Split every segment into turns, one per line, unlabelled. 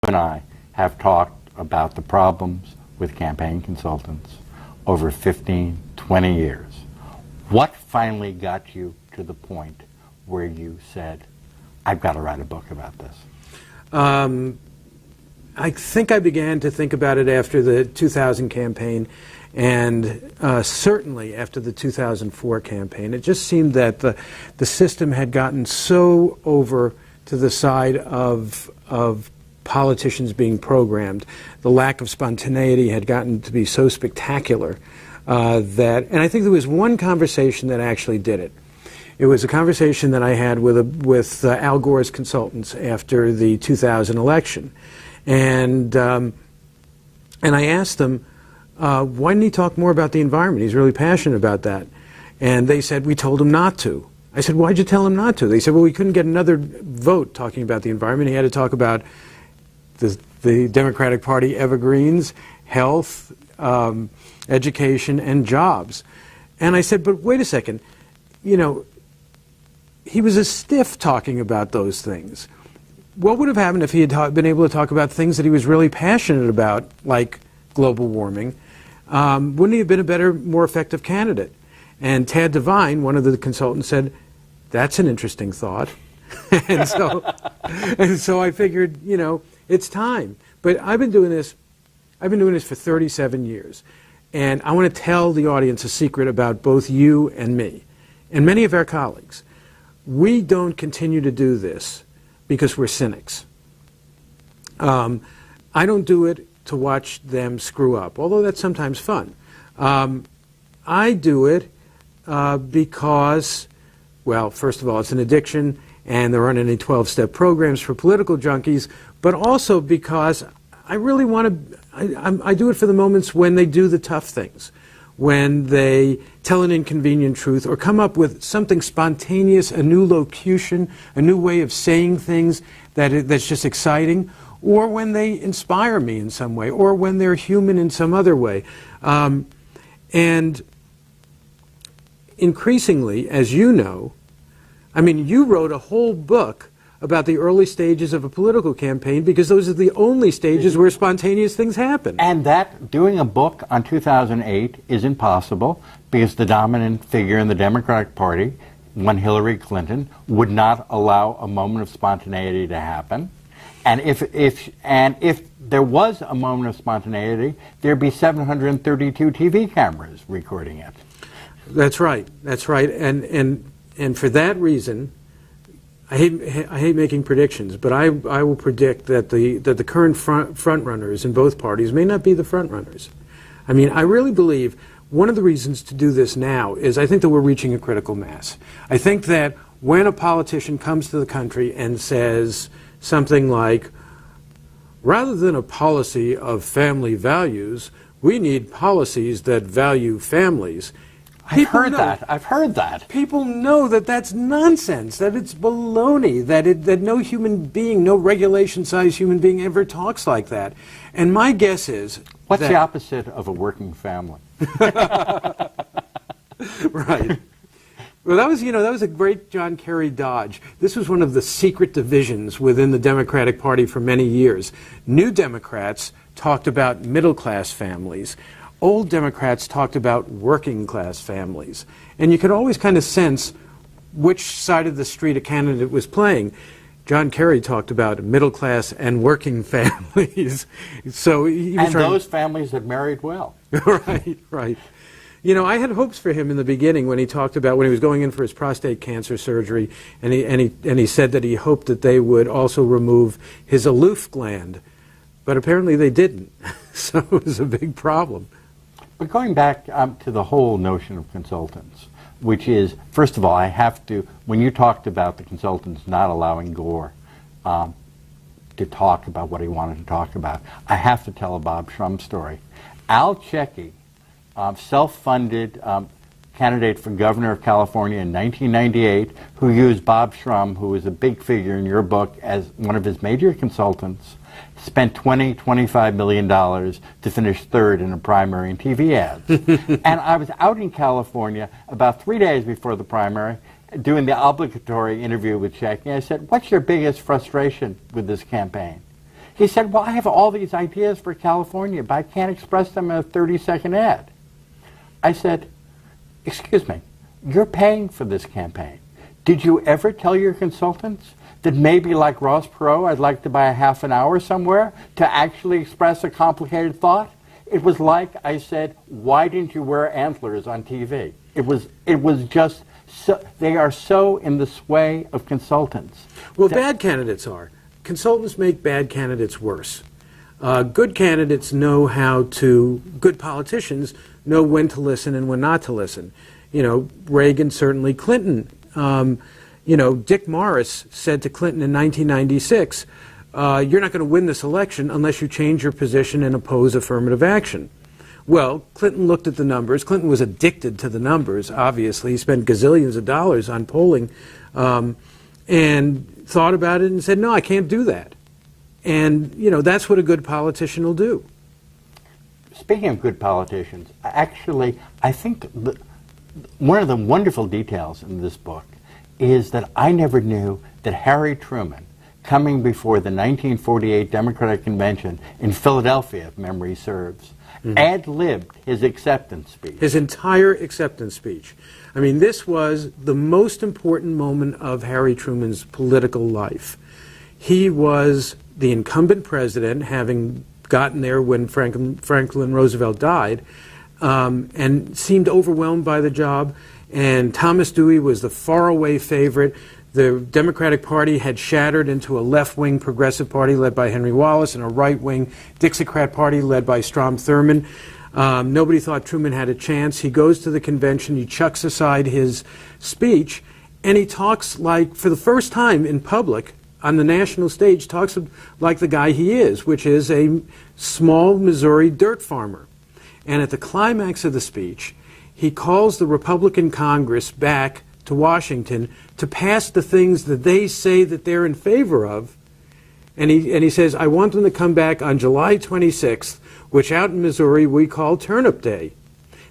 and I have talked about the problems with campaign consultants over 15, 20 years. What finally got you to the point where you said, I've got to write a book about this?
I think I began to think about it after the 2000 campaign, and certainly after the 2004 campaign. It just seemed that the system had gotten so over to the side of politicians being programmed. The lack of spontaneity had gotten to be so spectacular and I think there was one conversation that actually did it. It was a conversation that I had with Al Gore's consultants after the 2000 election. And I asked them, why didn't he talk more about the environment? He's really passionate about that. And they said, we told him not to. I said, why'd you tell him not to? They said, well, we couldn't get another vote talking about the environment. He had to talk about the Democratic Party evergreens, health, education, and jobs. And I said, but wait a second, you know, he was a stiff talking about those things. What would have happened if he had been able to talk about things that he was really passionate about, like global warming? Wouldn't he have been a better, more effective candidate? And Tad Devine, one of the consultants, said, that's an interesting thought. and so I figured, you know, it's time. But I've been doing this for 37 years. And I want to tell the audience a secret about both you and me, and many of our colleagues. We don't continue to do this because we're cynics. I don't do it to watch them screw up, although that's sometimes fun. I do it because, well, first of all, it's an addiction, and there aren't any 12-step programs for political junkies, but also because I really want to, I do it for the moments when they do the tough things, when they tell an inconvenient truth or come up with something spontaneous, a new locution, a new way of saying things that's just exciting, or when they inspire me in some way, or when they're human in some other way. And increasingly, as you know, I mean, you wrote a whole book about the early stages of a political campaign because those are the only stages where spontaneous things happen.
And that, doing a book on 2008 is impossible because the dominant figure in the Democratic Party, one Hillary Clinton, would not allow a moment of spontaneity to happen. And if there was a moment of spontaneity, there'd be 732 TV cameras recording it.
That's right. That's right. And for that reason, I hate making predictions, but I will predict that the current front runners in both parties may not be the front runners. I mean, I really believe one of the reasons to do this now is I think that we're reaching a critical mass. I think that when a politician comes to the country and says something like, rather than a policy of family values, we need policies that value families.
I've heard that.
People know that that's nonsense, that it's baloney, that no human being, no regulation-sized human being ever talks like that. And my guess is...
What's the opposite of a working family?
Right. Well, that was a great John Kerry dodge. This was one of the secret divisions within the Democratic Party for many years. New Democrats talked about middle-class families. Old Democrats talked about working-class families. And you could always kind of sense which side of the street a candidate was playing. John Kerry talked about middle-class and working families. So he was
those families that married well.
Right, right. You know, I had hopes for him in the beginning when he talked about when he was going in for his prostate cancer surgery, and he said that he hoped that they would also remove his aloof gland. But apparently they didn't. So it was a big problem.
But going back to the whole notion of consultants, which is, first of all, I have to, when you talked about the consultants not allowing Gore to talk about what he wanted to talk about, I have to tell a Bob Shrum story. Al Checkey, self-funded candidate for governor of California in 1998, who used Bob Shrum, who was a big figure in your book, as one of his major consultants, spent $25 million to finish third in a primary in TV ads. And I was out in California about 3 days before the primary doing the obligatory interview with Checkey. I said, what's your biggest frustration with this campaign? He said, well, I have all these ideas for California, but I can't express them in a 30-second ad. I said, excuse me, you're paying for this campaign. Did you ever tell your consultants that maybe like Ross Perot, I'd like to buy a half an hour somewhere to actually express a complicated thought? It was like I said, why didn't you wear antlers on TV? It was just, so, they are so in the sway of consultants.
Well, bad candidates are. Consultants make bad candidates worse. Good candidates know how to, good politicians know when to listen and when not to listen. You know, Reagan, certainly Clinton. You know, Dick Morris said to Clinton in 1996, you're not going to win this election unless you change your position and oppose affirmative action. Well, Clinton looked at the numbers. Clinton was addicted to the numbers, obviously. He spent gazillions of dollars on polling and thought about it and said, no, I can't do that. And, you know, that's what a good politician will do.
Speaking of good politicians, actually, I think one of the wonderful details in this book is that I never knew that Harry Truman, coming before the 1948 Democratic Convention in Philadelphia, if memory serves, ad-libbed his acceptance speech.
His entire acceptance speech. I mean, this was the most important moment of Harry Truman's political life. He was the incumbent president, having gotten there when Franklin Roosevelt died, and seemed overwhelmed by the job. And Thomas Dewey was the faraway favorite. The Democratic Party had shattered into a left-wing progressive party led by Henry Wallace and a right-wing Dixiecrat party led by Strom Thurmond. Nobody thought Truman had a chance. He goes to the convention, he chucks aside his speech, and he talks like, for the first time in public, on the national stage, talks like the guy he is, which is a small Missouri dirt farmer. And at the climax of the speech, he calls the Republican Congress back to Washington to pass the things that they say that they're in favor of. And he says, I want them to come back on July 26th, which out in Missouri we call Turnip Day.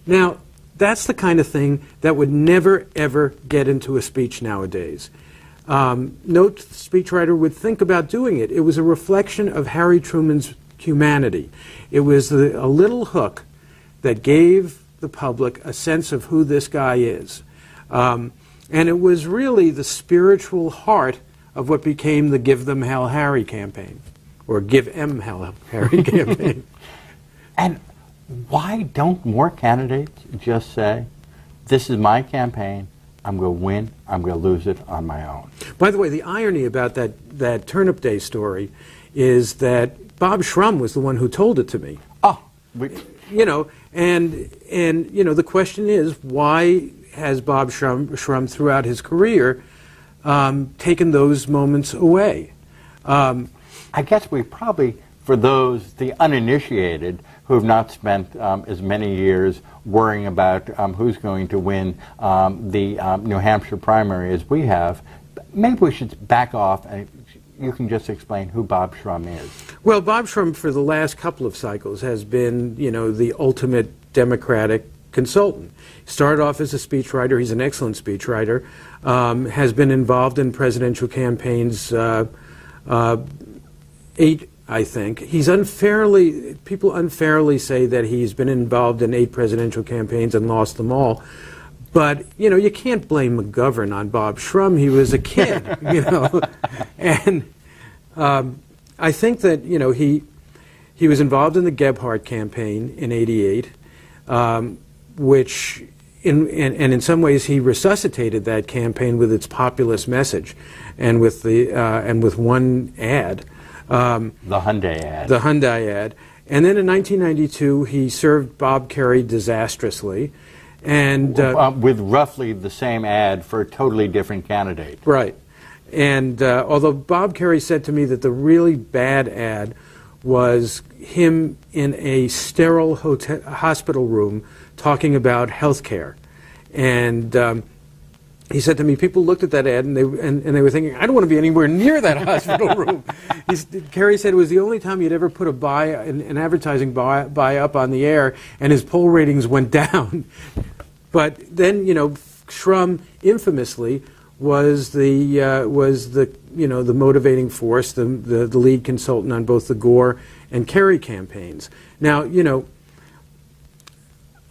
Now, that's the kind of thing that would never, ever get into a speech nowadays. No speechwriter would think about doing it. It was a reflection of Harry Truman's humanity. It was a little hook that gave the public a sense of who this guy is. And it was really the spiritual heart of what became the Give Them Hell Harry campaign, or Give Em Hell Harry campaign.
And why don't more candidates just say, this is my campaign, I'm going to win, I'm going to lose it on my own?
By the way, the irony about that Turnip Day story is that Bob Shrum was the one who told it to me.
Oh,
you know, and you know, the question is, why has Bob Shrum throughout his career taken those moments away?
I guess we probably, for those, the uninitiated, who have not spent as many years worrying about who's going to win the New Hampshire primary as we have, maybe we should back off and you can just explain who Bob Shrum is.
Well, Bob Shrum, for the last couple of cycles, has been, you know, the ultimate Democratic consultant. He started off as a speechwriter. He's an excellent speechwriter. Has been involved in presidential campaigns, 8, I think. He's unfairly, people unfairly say that he's been involved in 8 presidential campaigns and lost them all. But, you know, you can't blame McGovern on Bob Shrum. He was a kid, you know. And I think that, you know, he was involved in the Gebhardt campaign in '88, which, in some ways, he resuscitated that campaign with its populist message, and with one ad,
the Hyundai ad.
The Hyundai ad, and then in 1992 he served Bob Kerrey disastrously, and
with roughly the same ad for a totally different candidate.
Right, and although Bob Kerrey said to me that the really bad ad was him in a sterile hospital room talking about health care. And he said to me, people looked at that ad and they were thinking, I don't want to be anywhere near that hospital room. Kerry said it was the only time he'd ever put an advertising buy up on the air, and his poll ratings went down. But then, you know, Shrum infamously was the the motivating force, the lead consultant on both the Gore and Kerry campaigns. Now,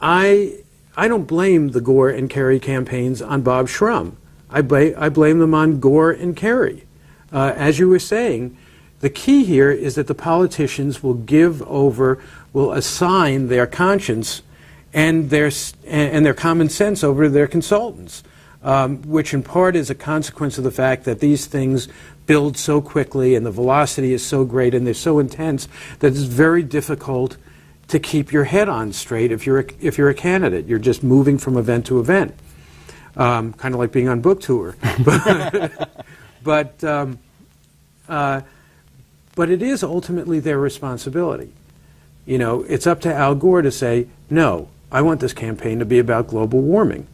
I don't blame the Gore and Kerry campaigns on Bob Shrum. I blame them on Gore and Kerry. As you were saying, the key here is that the politicians will assign their conscience and their common sense over to their consultants, which in part is a consequence of the fact that these things build so quickly and the velocity is so great and they're so intense that it's very difficult to keep your head on straight if you're a candidate. You're just moving from event to event, kind of like being on book tour. But it is ultimately their responsibility. It's up to Al Gore to say, no, I want this campaign to be about global warming.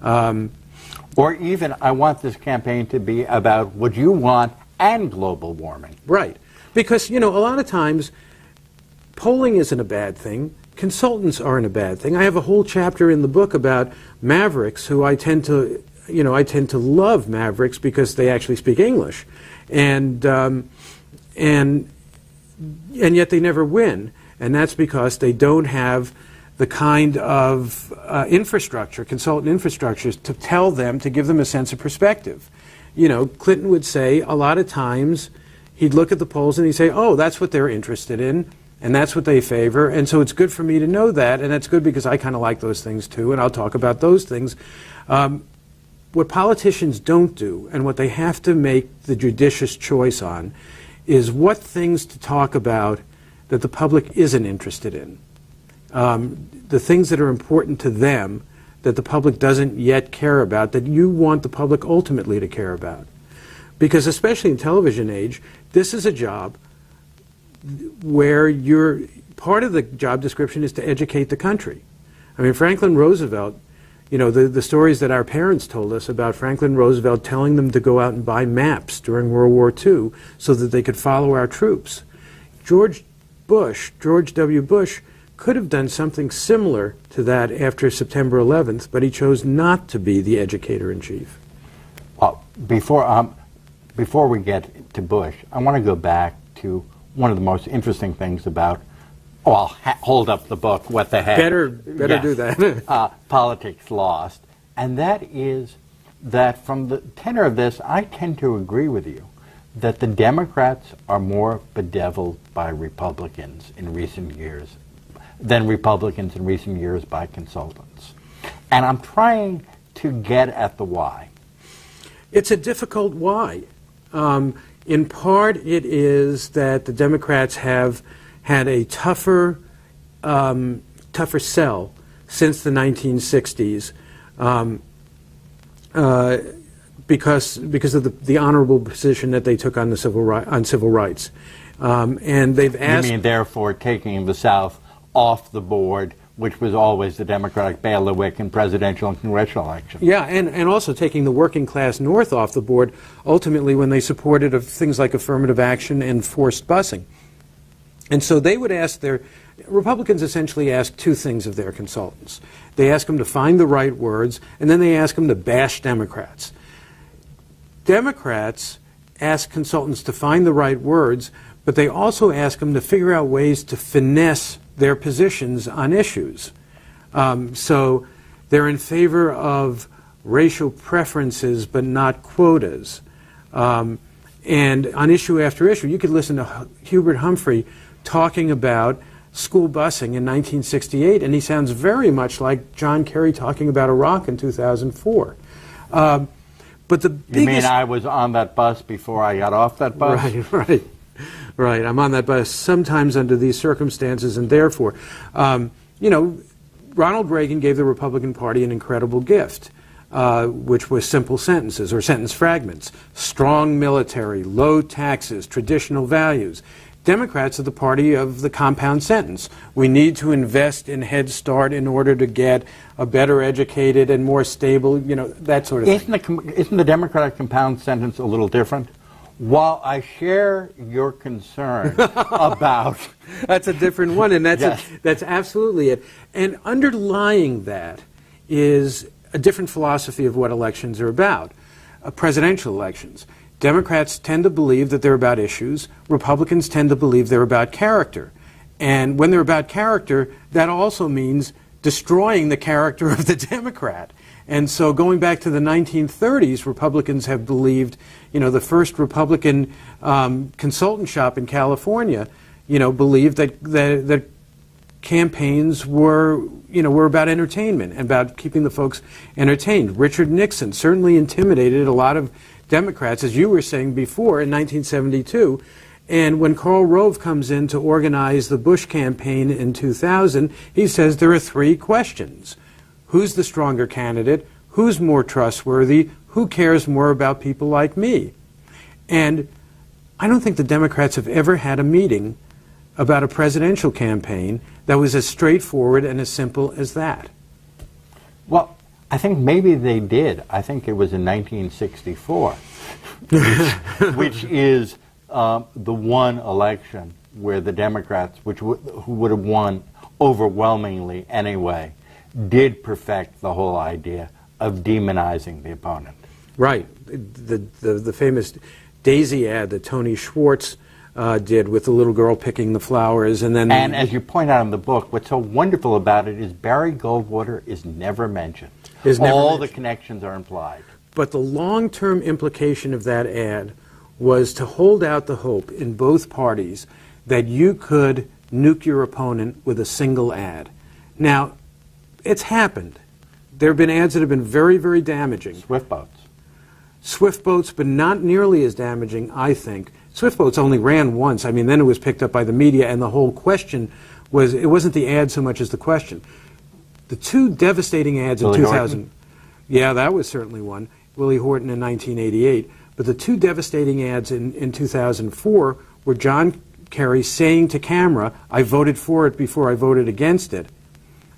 Or even, I want this campaign to be about what you want and global warming.
Right. Because, a lot of times, polling isn't a bad thing. Consultants aren't a bad thing. I have a whole chapter in the book about mavericks who I tend to love mavericks because they actually speak English. And yet they never win. And that's because they don't have the kind of consultant infrastructure to tell them, to give them a sense of perspective. Clinton would say a lot of times, he'd look at the polls and he'd say, oh, that's what they're interested in, and that's what they favor, and so it's good for me to know that, and that's good because I kind of like those things too, and I'll talk about those things. What politicians don't do, and what they have to make the judicious choice on, is what things to talk about that the public isn't interested in. The things that are important to them that the public doesn't yet care about, that you want the public ultimately to care about. Because especially in television age, this is a job where part of the job description is to educate the country. I mean, Franklin Roosevelt, the stories that our parents told us about Franklin Roosevelt telling them to go out and buy maps during World War II so that they could follow our troops. George W. Bush, could have done something similar to that after September 11th, but he chose not to be the educator-in-chief.
Before we get to Bush, I want to go back to one of the most interesting things about, hold up the book, what the heck.
Better do that.
Politics Lost. And that is that from the tenor of this, I tend to agree with you that the Democrats are more bedeviled by Republicans in recent years than Republicans in recent years by consultants. And I'm trying to get at the why.
It's a difficult why. In part, it is that the Democrats have had a tougher sell since the 1960s because of the honorable position that they took on civil rights. And they've asked...
You mean, therefore, taking the South off the board, which was always the Democratic bailiwick in presidential and congressional elections.
Yeah, and also taking the working class North off the board, ultimately when they supported things like affirmative action and forced busing. And so they would ask Republicans essentially ask two things of their consultants. They ask them to find the right words, and then they ask them to bash Democrats. Democrats ask consultants to find the right words, but they also ask them to figure out ways to finesse their positions on issues. So they're in favor of racial preferences but not quotas. And on issue after issue, you could listen to Hubert Humphrey talking about school busing in 1968, and he sounds very much like John Kerry talking about Iraq in 2004. But the biggest...
You mean I was on that bus before I got off that bus?
Right. I'm on that bus sometimes under these circumstances, and therefore, Ronald Reagan gave the Republican Party an incredible gift, which was simple sentences or sentence fragments. Strong military, low taxes, traditional values. Democrats are the party of the compound sentence. We need to invest in Head Start in order to get a better educated and more stable, that sort of thing.
Isn't the Democratic compound sentence a little different? While I share your concern about...
That's a different one, and that's absolutely it. And underlying that is a different philosophy of what elections are about. presidential elections. Democrats tend to believe that they're about issues. Republicans tend to believe they're about character. And when they're about character, that also means destroying the character of the Democrat. And so going back to the 1930s, Republicans have believed, the first Republican consultant shop in California, believed that campaigns were about entertainment and about keeping the folks entertained. Richard Nixon certainly intimidated a lot of Democrats, as you were saying before, in 1972. And when Karl Rove comes in to organize the Bush campaign in 2000, he says there are three questions. Who's the stronger candidate? Who's more trustworthy? Who cares more about people like me? And I don't think the Democrats have ever had a meeting about a presidential campaign that was as straightforward and as simple as that.
Well, I think maybe they did. I think it was in 1964, which is the one election where the Democrats, who would have won overwhelmingly anyway, did perfect the whole idea of demonizing the opponent.
Right. The famous Daisy ad that Tony Schwartz did with the little girl picking the flowers, and then...
And as you point out in the book, what's so wonderful about it is Barry Goldwater is never mentioned. All the connections are implied.
But the long-term implication of that ad was to hold out the hope in both parties that you could nuke your opponent with a single ad. Now, it's happened. There have been ads that have been very, very damaging.
Swift boats.
Swift boats, but not nearly as damaging, I think. Swift boats only ran once. I mean, then it was picked up by the media, and the whole question was, it wasn't the ad so much as the question. The two devastating ads in 2000, yeah, that was certainly one, Willie Horton in 1988, but the two devastating ads in 2004 were John Kerry saying to camera, I voted for it before I voted against it,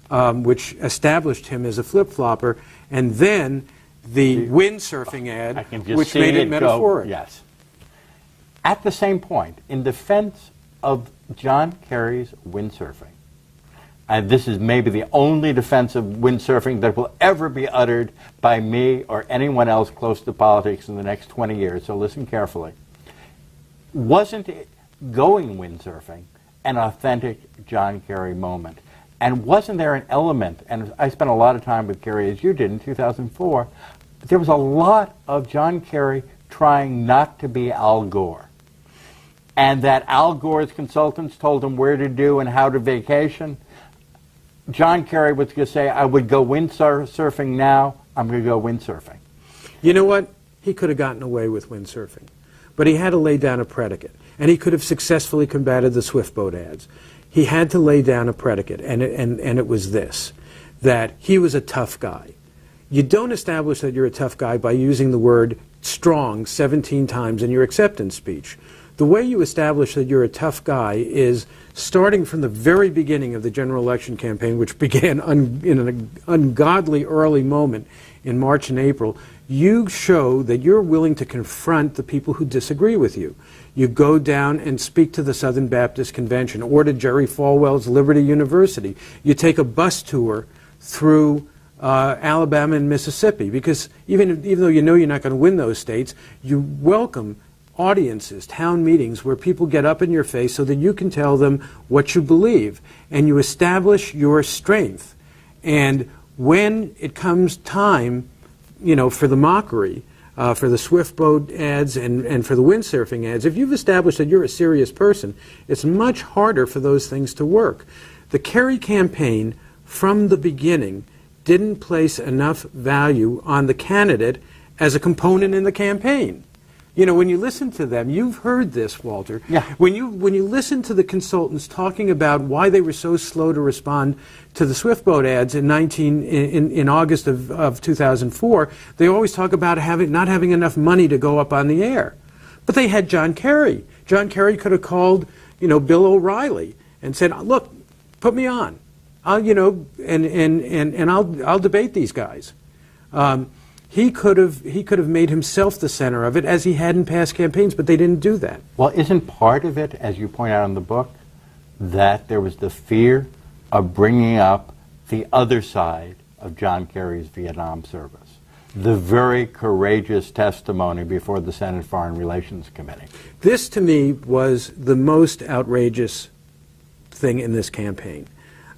which established him as a flip-flopper, and then the windsurfing ad, which made it metaphoric.
Yes. At the same point, in defense of John Kerry's windsurfing, and this is maybe the only defense of windsurfing that will ever be uttered by me or anyone else close to politics in the next 20 years, so listen carefully. Wasn't it going windsurfing an authentic John Kerry moment? And wasn't there an element, and I spent a lot of time with Kerry, as you did in 2004, there was a lot of John Kerry trying not to be Al Gore. And that Al Gore's consultants told him where to do and how to vacation. John Kerry was going to say, I would go windsurfing now, I'm going to go windsurfing.
You know what? He could have gotten away with windsurfing. But he had to lay down a predicate. And he could have successfully combated the swift boat ads. He had to lay down a predicate, and it was this, that he was a tough guy. You don't establish that you're a tough guy by using the word strong 17 times in your acceptance speech. The way you establish that you're a tough guy is starting from the very beginning of the general election campaign, which began in an ungodly early moment in March and April. You show that you're willing to confront the people who disagree with you. You go down and speak to the Southern Baptist Convention or to Jerry Falwell's Liberty University. You take a bus tour through Alabama and Mississippi, because even though you know you're not going to win those states, you welcome audiences, town meetings, where people get up in your face so that you can tell them what you believe, and you establish your strength. And when it comes time, for the mockery, for the swift boat ads and for the windsurfing ads, if you've established that you're a serious person, it's much harder for those things to work. The Kerry campaign, from the beginning, didn't place enough value on the candidate as a component in the campaign. When you listen to them, you've heard this, Walter.
Yeah.
When you listen to the consultants talking about why they were so slow to respond to the swift boat ads in August of 2004, they always talk about not having enough money to go up on the air. But they had John Kerry. John Kerry could have called, Bill O'Reilly and said, "Look, put me on. I'll debate these guys." He could have made himself the center of it, as he had in past campaigns, but they didn't do that.
Well, isn't part of it, as you point out in the book, that there was the fear of bringing up the other side of John Kerry's Vietnam service? the very courageous testimony before the Senate Foreign Relations Committee.
This, to me, was the most outrageous thing in this campaign.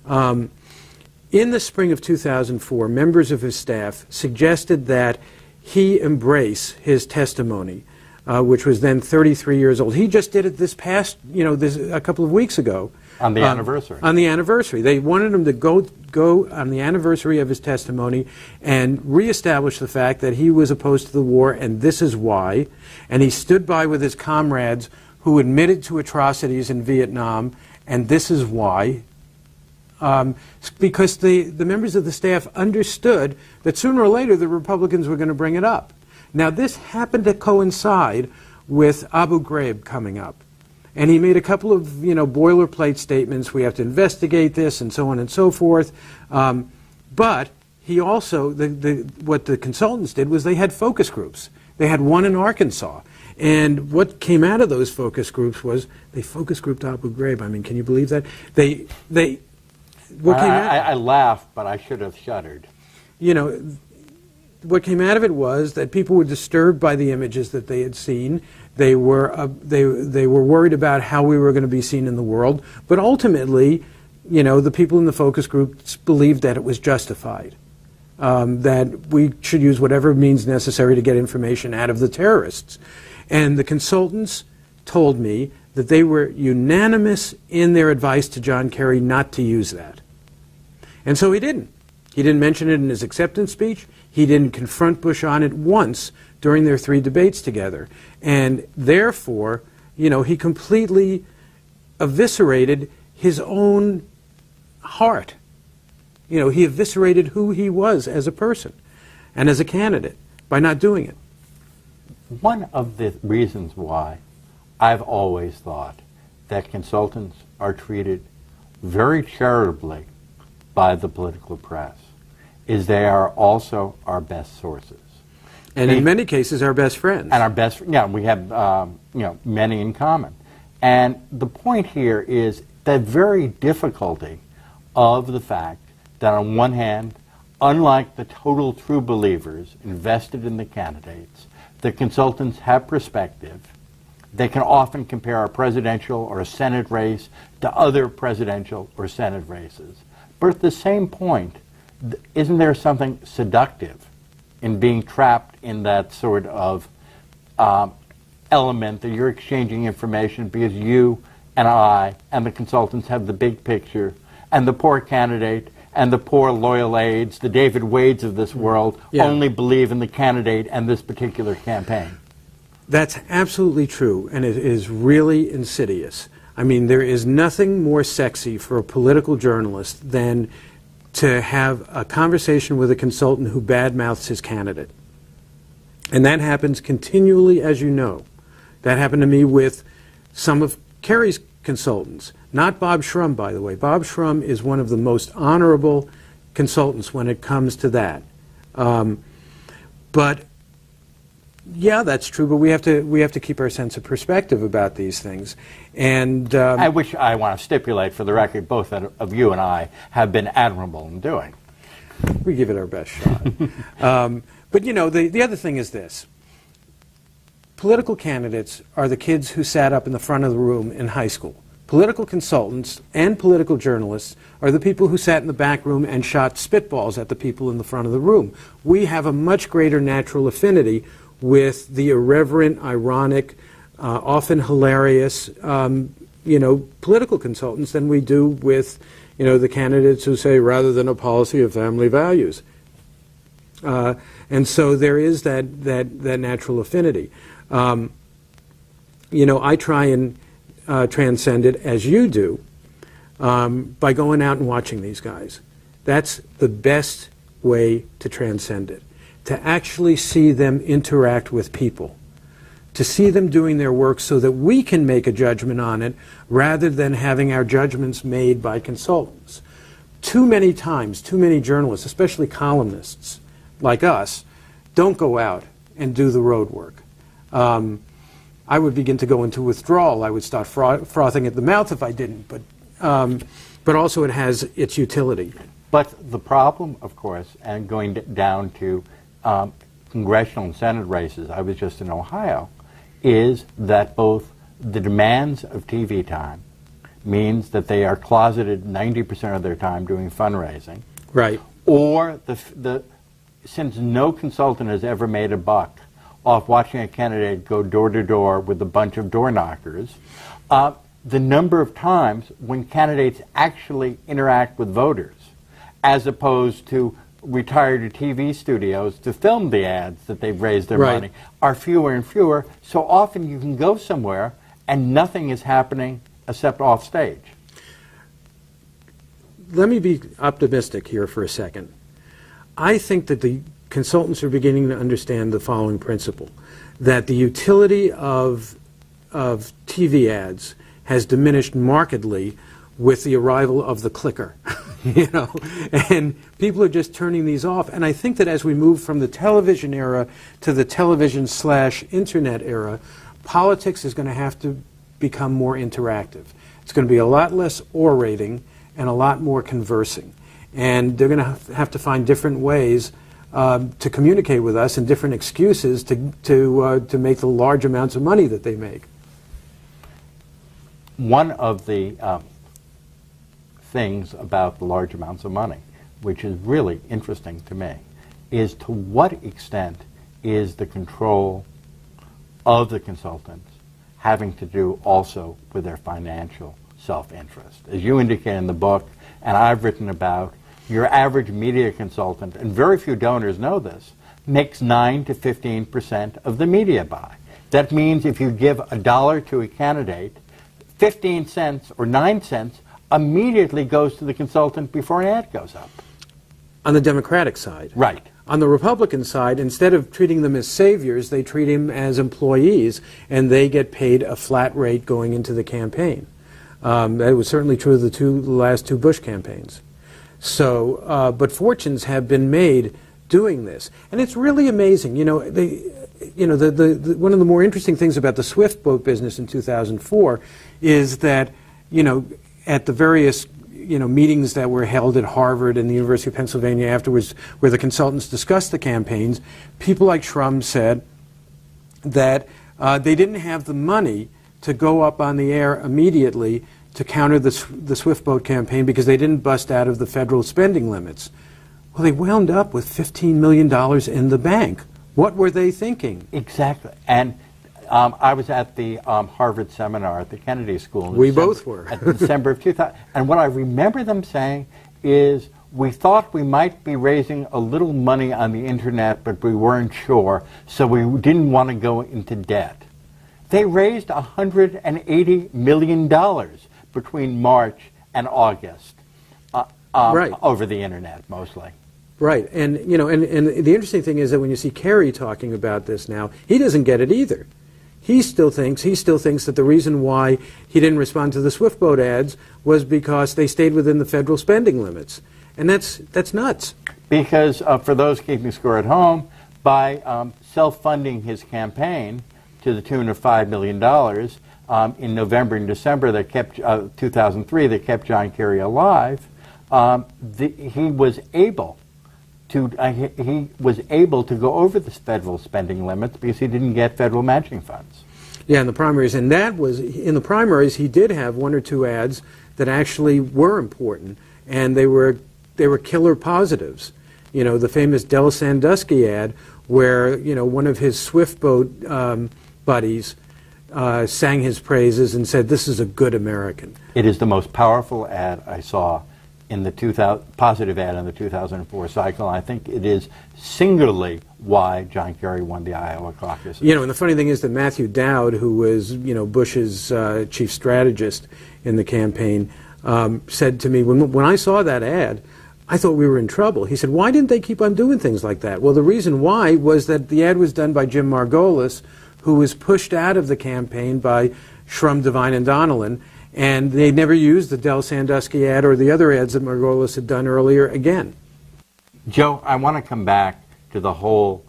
In the spring of 2004, members of his staff suggested that he embrace his testimony, which was then 33 years old. He just did it this past, a couple of weeks ago.
On the anniversary.
On the anniversary. They wanted him to go on the anniversary of his testimony and reestablish the fact that he was opposed to the war, and this is why. And he stood by with his comrades who admitted to atrocities in Vietnam, and this is why. Because the members of the staff understood that sooner or later the Republicans were going to bring it up. Now, this happened to coincide with Abu Ghraib coming up. And he made a couple of, boilerplate statements. We have to investigate this and so on and so forth. But he also, what the consultants did was they had focus groups. They had one in Arkansas. And what came out of those focus groups was they focus grouped Abu Ghraib. I mean, can you believe that?
I laughed, but I should have shuddered.
What came out of it was that people were disturbed by the images that they had seen. They were worried about how we were going to be seen in the world. But ultimately, the people in the focus groups believed that it was justified, that we should use whatever means necessary to get information out of the terrorists. And the consultants told me that they were unanimous in their advice to John Kerry not to use that. And so he didn't. He didn't mention it in his acceptance speech. He didn't confront Bush on it once during their 3 debates together. And therefore, he completely eviscerated his own heart. He eviscerated who he was as a person and as a candidate by not doing it.
One of the reasons why I've always thought that consultants are treated very charitably by the political press is they are also our best sources.
And in many cases, our best friends.
And our best, we have, many in common. And the point here is the very difficulty of the fact that on one hand, unlike the total true believers invested in the candidates, the consultants have perspective. They can often compare a presidential or a Senate race to other presidential or Senate races. But at the same point, isn't there something seductive in being trapped in that sort of element that you're exchanging information because you and I and the consultants have the big picture, and the poor candidate and the poor loyal aides, the David Wades of this world, only believe in the candidate and this particular campaign?
That's absolutely true, and it is really insidious. I mean, there is nothing more sexy for a political journalist than to have a conversation with a consultant who badmouths his candidate. And that happens continually, as you know. That happened to me with some of Kerry's consultants. Not Bob Shrum, by the way. Bob Shrum is one of the most honorable consultants when it comes to that. But yeah, that's true. But we have to keep our sense of perspective about these things. And
I want to stipulate for the record, both of you and I have been admirable in doing.
We give it our best shot. But the other thing is this. Political candidates are the kids who sat up in the front of the room in high school. Political consultants and political journalists are the people who sat in the back room and shot spitballs at the people in the front of the room. We have a much greater natural affinity with the irreverent, ironic, often hilarious, political consultants than we do with, the candidates who say rather than a policy of family values. And so there is that natural affinity. I try and transcend it as you do by going out and watching these guys. That's the best way to transcend it. To actually see them interact with people, to see them doing their work so that we can make a judgment on it rather than having our judgments made by consultants. Too many times, too many journalists, especially columnists like us, don't go out and do the road work. I would begin to go into withdrawal. I would start frothing at the mouth if I didn't, but also it has its utility.
But the problem, of course, and going down to congressional and Senate races, I was just in Ohio, is that both the demands of TV time means that they are closeted 90% of their time doing fundraising.
Right.
Or since no consultant has ever made a buck off watching a candidate go door to door with a bunch of door knockers, the number of times when candidates actually interact with voters, as opposed to retire to TV studios to film the ads that they've raised their money, are fewer and fewer. So often you can go somewhere and nothing is happening except off stage.
Let me be optimistic here for a second. I think that the consultants are beginning to understand the following principle, that the utility of TV ads has diminished markedly with the arrival of the clicker. And people are just turning these off. And I think that as we move from the television era to the television/internet era, politics is going to have to become more interactive. It's going to be a lot less orating and a lot more conversing. And they're going to have to find different ways to communicate with us and different excuses to make the large amounts of money that they make.
One of the things about the large amounts of money, which is really interesting to me, is to what extent is the control of the consultants having to do also with their financial self-interest. As you indicate in the book, and I've written about, your average media consultant, and very few donors know this, makes 9 to 15% of the media buy. That means if you give $1 to a candidate, 15 cents or 9 cents immediately goes to the consultant before an ad goes up.
On the Democratic side.
Right.
On the Republican side, instead of treating them as saviors, they treat them as employees, and they get paid a flat rate going into the campaign. That was certainly true of the last two Bush campaigns. So, but fortunes have been made doing this, and it's really amazing. One of the more interesting things about the Swift boat business in 2004 is that, at the various meetings that were held at Harvard and the University of Pennsylvania afterwards, where the consultants discussed the campaigns, people like Shrum said that they didn't have the money to go up on the air immediately to counter the Swift boat campaign because they didn't bust out of the federal spending limits. Well, they wound up with $15 million in the bank. What were they thinking?
Exactly. And I was at the Harvard seminar at the Kennedy School.
We both were.
At December of 2000. And what I remember them saying is, we thought we might be raising a little money on the internet, but we weren't sure, so we didn't want to go into debt. They raised $180 million between March and August over the internet, mostly.
Right, and and the interesting thing is that when you see Kerry talking about this now, he doesn't get it either. He still thinks that the reason why he didn't respond to the Swift boat ads was because they stayed within the federal spending limits, and that's nuts. Because
for those keeping score at home, by self-funding his campaign to the tune of $5 million in November and December, that kept 2003, that kept John Kerry alive. He was able to go over the federal spending limits because he didn't get federal matching funds.
Yeah, in the primaries, and that was in the primaries. He did have one or two ads that actually were important, and they were killer positives. The famous Del Sandusky ad, where one of his Swift boat buddies sang his praises and said, "This is a good American."
It is the most powerful ad I saw in the positive ad in the 2004 cycle. I think it is singularly why John Kerry won the Iowa caucus.
And the funny thing is that Matthew Dowd, who was Bush's chief strategist in the campaign, said to me, when I saw that ad, I thought we were in trouble. He said, "Why didn't they keep on doing things like that?" Well, the reason why was that the ad was done by Jim Margolis, who was pushed out of the campaign by Shrum, Devine, and Donnellan, and they never used the Del Sandusky ad or the other ads that Margolis had done earlier again.
Joe, I want to come back to the whole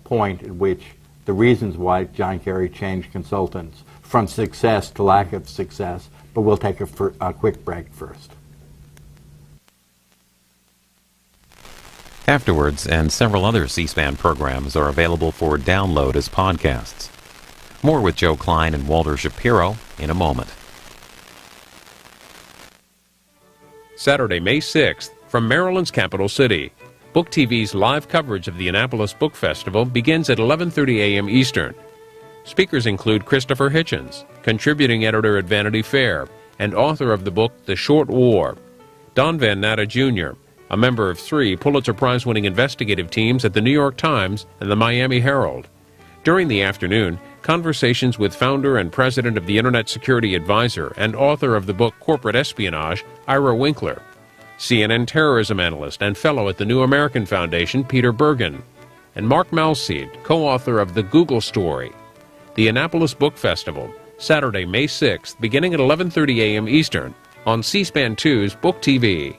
point at which the reasons why John Kerry changed consultants from success to lack of success, but we'll take a quick break first.
Afterwards, and several other C-SPAN programs are available for download as podcasts. More with Joe Klein and Walter Shapiro in a moment.
Saturday, May 6th, from Maryland's capital city. Book TV's live coverage of the Annapolis Book Festival begins at 11:30 a.m. Eastern. Speakers include Christopher Hitchens, contributing editor at Vanity Fair and author of the book The Short War, Don Van Natta Jr., a member of 3 Pulitzer Prize-winning investigative teams at the New York Times and the Miami Herald. During the afternoon, conversations with founder and president of the Internet Security Advisor and author of the book Corporate Espionage, Ira Winkler, CNN terrorism analyst and fellow at the New American Foundation, Peter Bergen, and Mark Malseed, co-author of The Google Story. The Annapolis Book Festival, Saturday, May 6th, beginning at 11:30 a.m. Eastern, on C-SPAN 2's Book TV.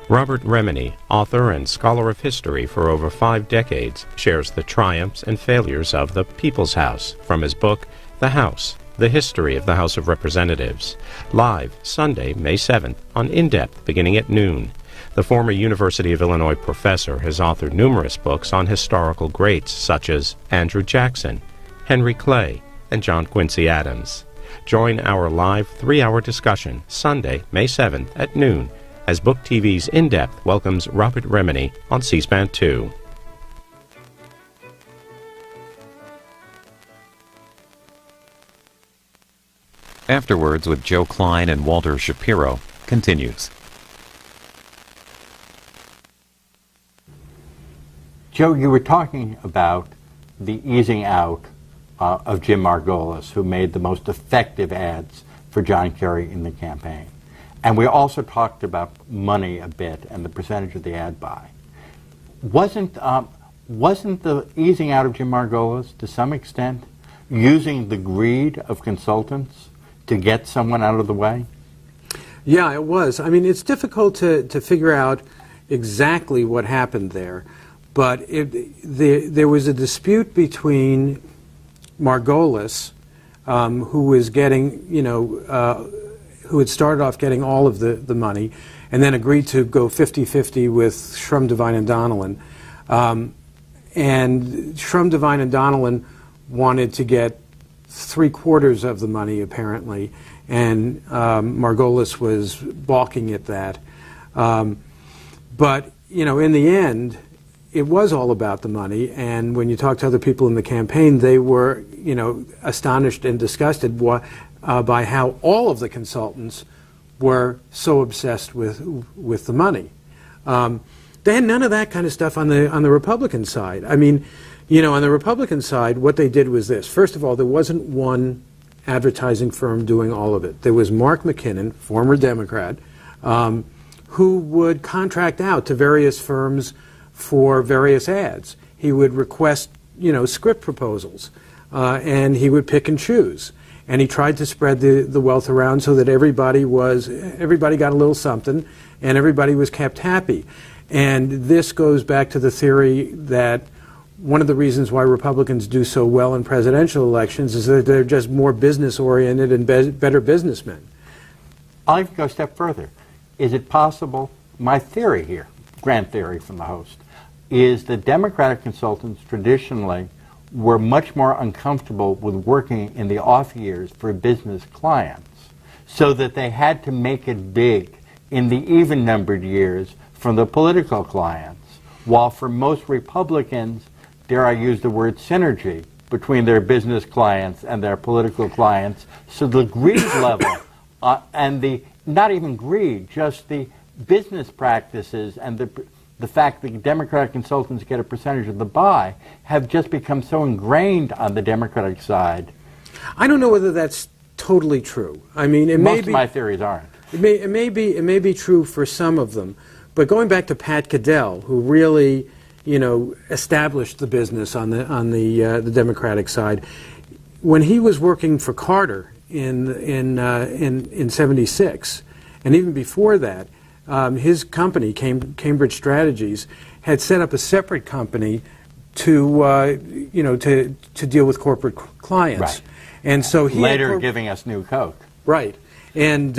Robert Remini, author and scholar of history for over 5 decades, shares the triumphs and failures of the People's House from his book, The House, The History of the House of Representatives, live Sunday, May 7th, on In Depth, beginning at noon. The former University of Illinois professor has authored numerous books on historical greats such as Andrew Jackson, Henry Clay, and John Quincy Adams. Join our live 3-hour discussion Sunday, May 7th at noon, as Book TV's In Depth welcomes Robert Remini on C-SPAN 2.
Afterwards with Joe Klein and Walter Shapiro continues.
Joe, you were talking about the easing out of Jim Margolis, who made the most effective ads for John Kerry in the campaign. And we also talked about money a bit and the percentage of the ad buy. Wasn't the easing out of Jim Margolis, to some extent, using the greed of consultants to get someone out of the way?
Yeah, it was. I mean, it's difficult to figure out exactly what happened there. But there was a dispute between Margolis, who was getting, who had started off getting all of the money, and then agreed to go 50-50 with Shrum, Devine, and Donnellan. And Shrum, Devine, and Donnellan wanted to get 3/4 of the money, apparently, and Margolis was balking at that. But, in the end, it was all about the money, and when you talk to other people in the campaign, they were, astonished and disgusted by how all of the consultants were so obsessed with the money. They had none of that kind of stuff on the Republican side. I mean, on the Republican side, what they did was this. First of all, there wasn't one advertising firm doing all of it. There was Mark McKinnon, former Democrat, who would contract out to various firms for various ads. He would request, script proposals, and he would pick and choose. And he tried to spread the wealth around so that everybody got a little something, and everybody was kept happy. And this goes back to the theory that one of the reasons why Republicans do so well in presidential elections is that they're just more business-oriented and better businessmen.
I'll even go a step further. Is it possible, my theory here, grand theory from the host, is that Democratic consultants traditionally were much more uncomfortable with working in the off years for business clients, so that they had to make it big in the even-numbered years from the political clients, while for most Republicans, dare I use the word synergy, between their business clients and their political clients, so the greed level, and the, not even greed, just the business practices and the fact that Democratic consultants get a percentage of the buy have just become so ingrained on the Democratic side.
I don't know whether that's totally true. I mean,
most of my theories aren't.
It may be true for some of them, but going back to Pat Caddell, who really, established the business on the Democratic side, when he was working for Carter in '76, and even before that, his company, Cambridge Strategies, had set up a separate company to deal with corporate clients.
Right.
And so he
later giving us New Coke.
Right. And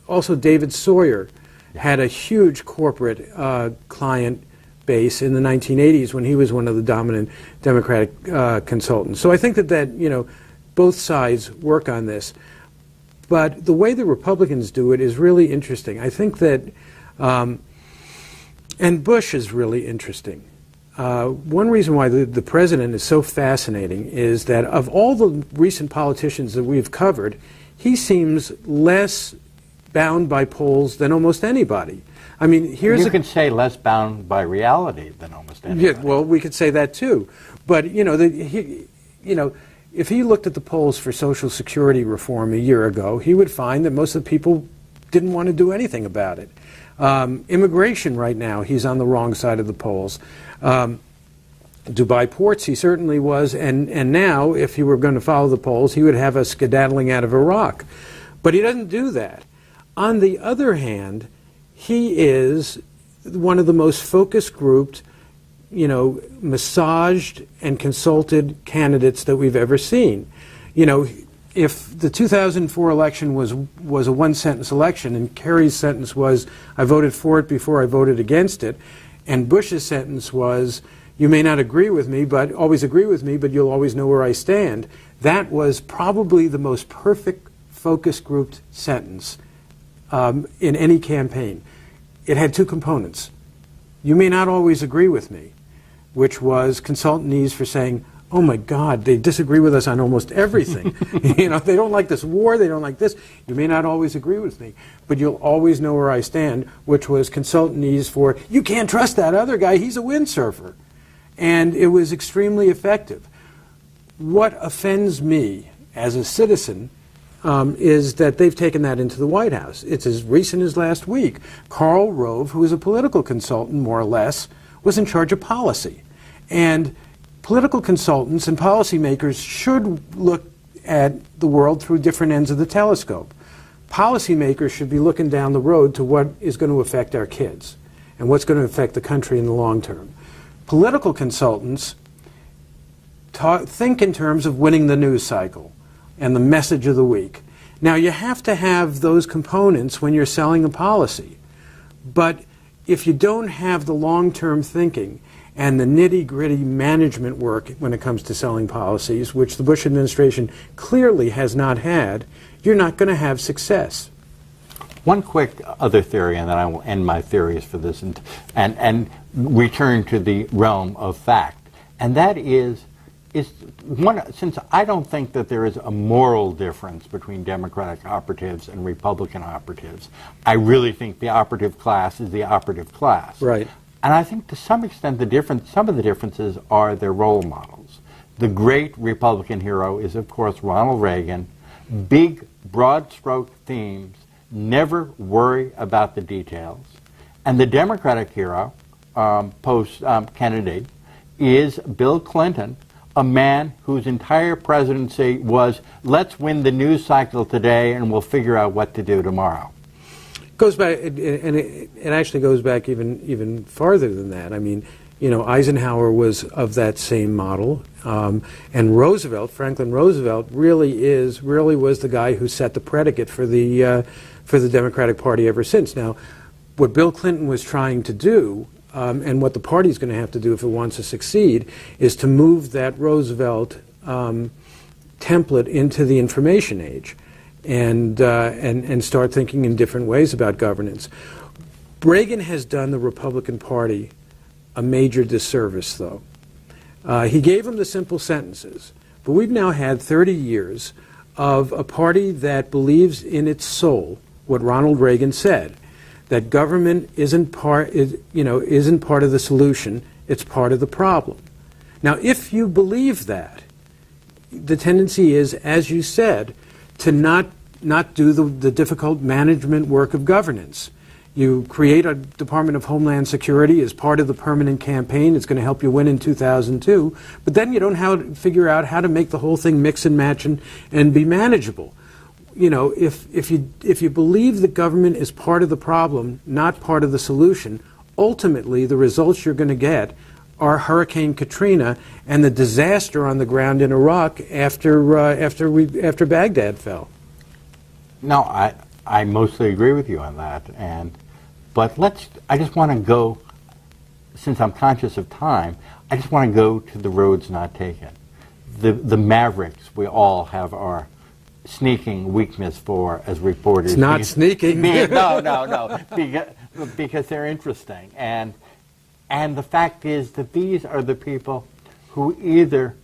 also David Sawyer had a huge corporate client base in the 1980s when he was one of the dominant Democratic consultants. So I think that both sides work on this. But the way the Republicans do it is really interesting. I think that, and Bush is really interesting. One reason why the president is so fascinating is that of all the recent politicians that we've covered, he seems less bound by polls than almost anybody. I mean,
you can say less bound by reality than almost anybody.
Yeah, well, we could say that too. But if he looked at the polls for Social Security reform a year ago, he would find that most of the people didn't want to do anything about it. Immigration right now, he's on the wrong side of the polls. Dubai ports, he certainly was, and now, if he were going to follow the polls, he would have us skedaddling out of Iraq. But he doesn't do that. On the other hand, he is one of the most focus grouped, massaged and consulted candidates that we've ever seen. If the 2004 election was a one-sentence election, and Kerry's sentence was, I voted for it before I voted against it, and Bush's sentence was, you may not agree with me, but always agree with me, but you'll always know where I stand, that was probably the most perfect focus grouped sentence in any campaign. It had two components. You may not always agree with me, which was consultantese for saying, oh my God, they disagree with us on almost everything. They don't like this war, they don't like this. You may not always agree with me, but you'll always know where I stand, which was consultantese for, you can't trust that other guy, he's a windsurfer. And it was extremely effective. What offends me as a citizen is that they've taken that into the White House. It's as recent as last week. Karl Rove, who is a political consultant, more or less, was in charge of policy. And political consultants and policymakers should look at the world through different ends of the telescope. Policymakers should be looking down the road to what is going to affect our kids and what's going to affect the country in the long term. Political consultants think in terms of winning the news cycle and the message of the week. Now, you have to have those components when you're selling a policy. But if you don't have the long-term thinking and the nitty-gritty management work when it comes to selling policies, which the Bush administration clearly has not had, you're not going to have success.
One quick other theory, and then I will end my theories for this and return to the realm of fact. And that is since I don't think that there is a moral difference between Democratic operatives and Republican operatives, I really think the operative class is the operative class.
Right.
And I think to some extent some of the differences are their role models. The great Republican hero is, of course, Ronald Reagan. Big, broad-stroke themes, never worry about the details. And the Democratic hero, post-Kennedy, is Bill Clinton, a man whose entire presidency was, let's win the news cycle today and we'll figure out what to do tomorrow.
Goes back, and it actually goes back even farther than that. I mean, Eisenhower was of that same model, and Roosevelt, Franklin Roosevelt, really was the guy who set the predicate for the Democratic Party ever since. Now, what Bill Clinton was trying to do, and what the party's going to have to do if it wants to succeed, is to move that Roosevelt template into the information age. And start thinking in different ways about governance. Reagan has done the Republican Party a major disservice, though. He gave them the simple sentences, but we've now had 30 years of a party that believes in its soul what Ronald Reagan said, that government isn't part of the solution, it's part of the problem. Now, if you believe that, the tendency is, as you said, to not do the difficult management work of governance. You create a Department of Homeland Security as part of the permanent campaign. It's going to help you win in 2002. But then you don't figure out how to make the whole thing mix and match and be manageable. If you believe that government is part of the problem, not part of the solution, ultimately the results you're going to get are Hurricane Katrina and the disaster on the ground in Iraq after Baghdad fell.
No, I mostly agree with you on that. But I just want to go, since I'm conscious of time, I just want to go to the roads not taken. The mavericks we all have our sneaking weakness for as reporters.
It's not sneaking.
No. Because they're interesting. And the fact is that these are the people who either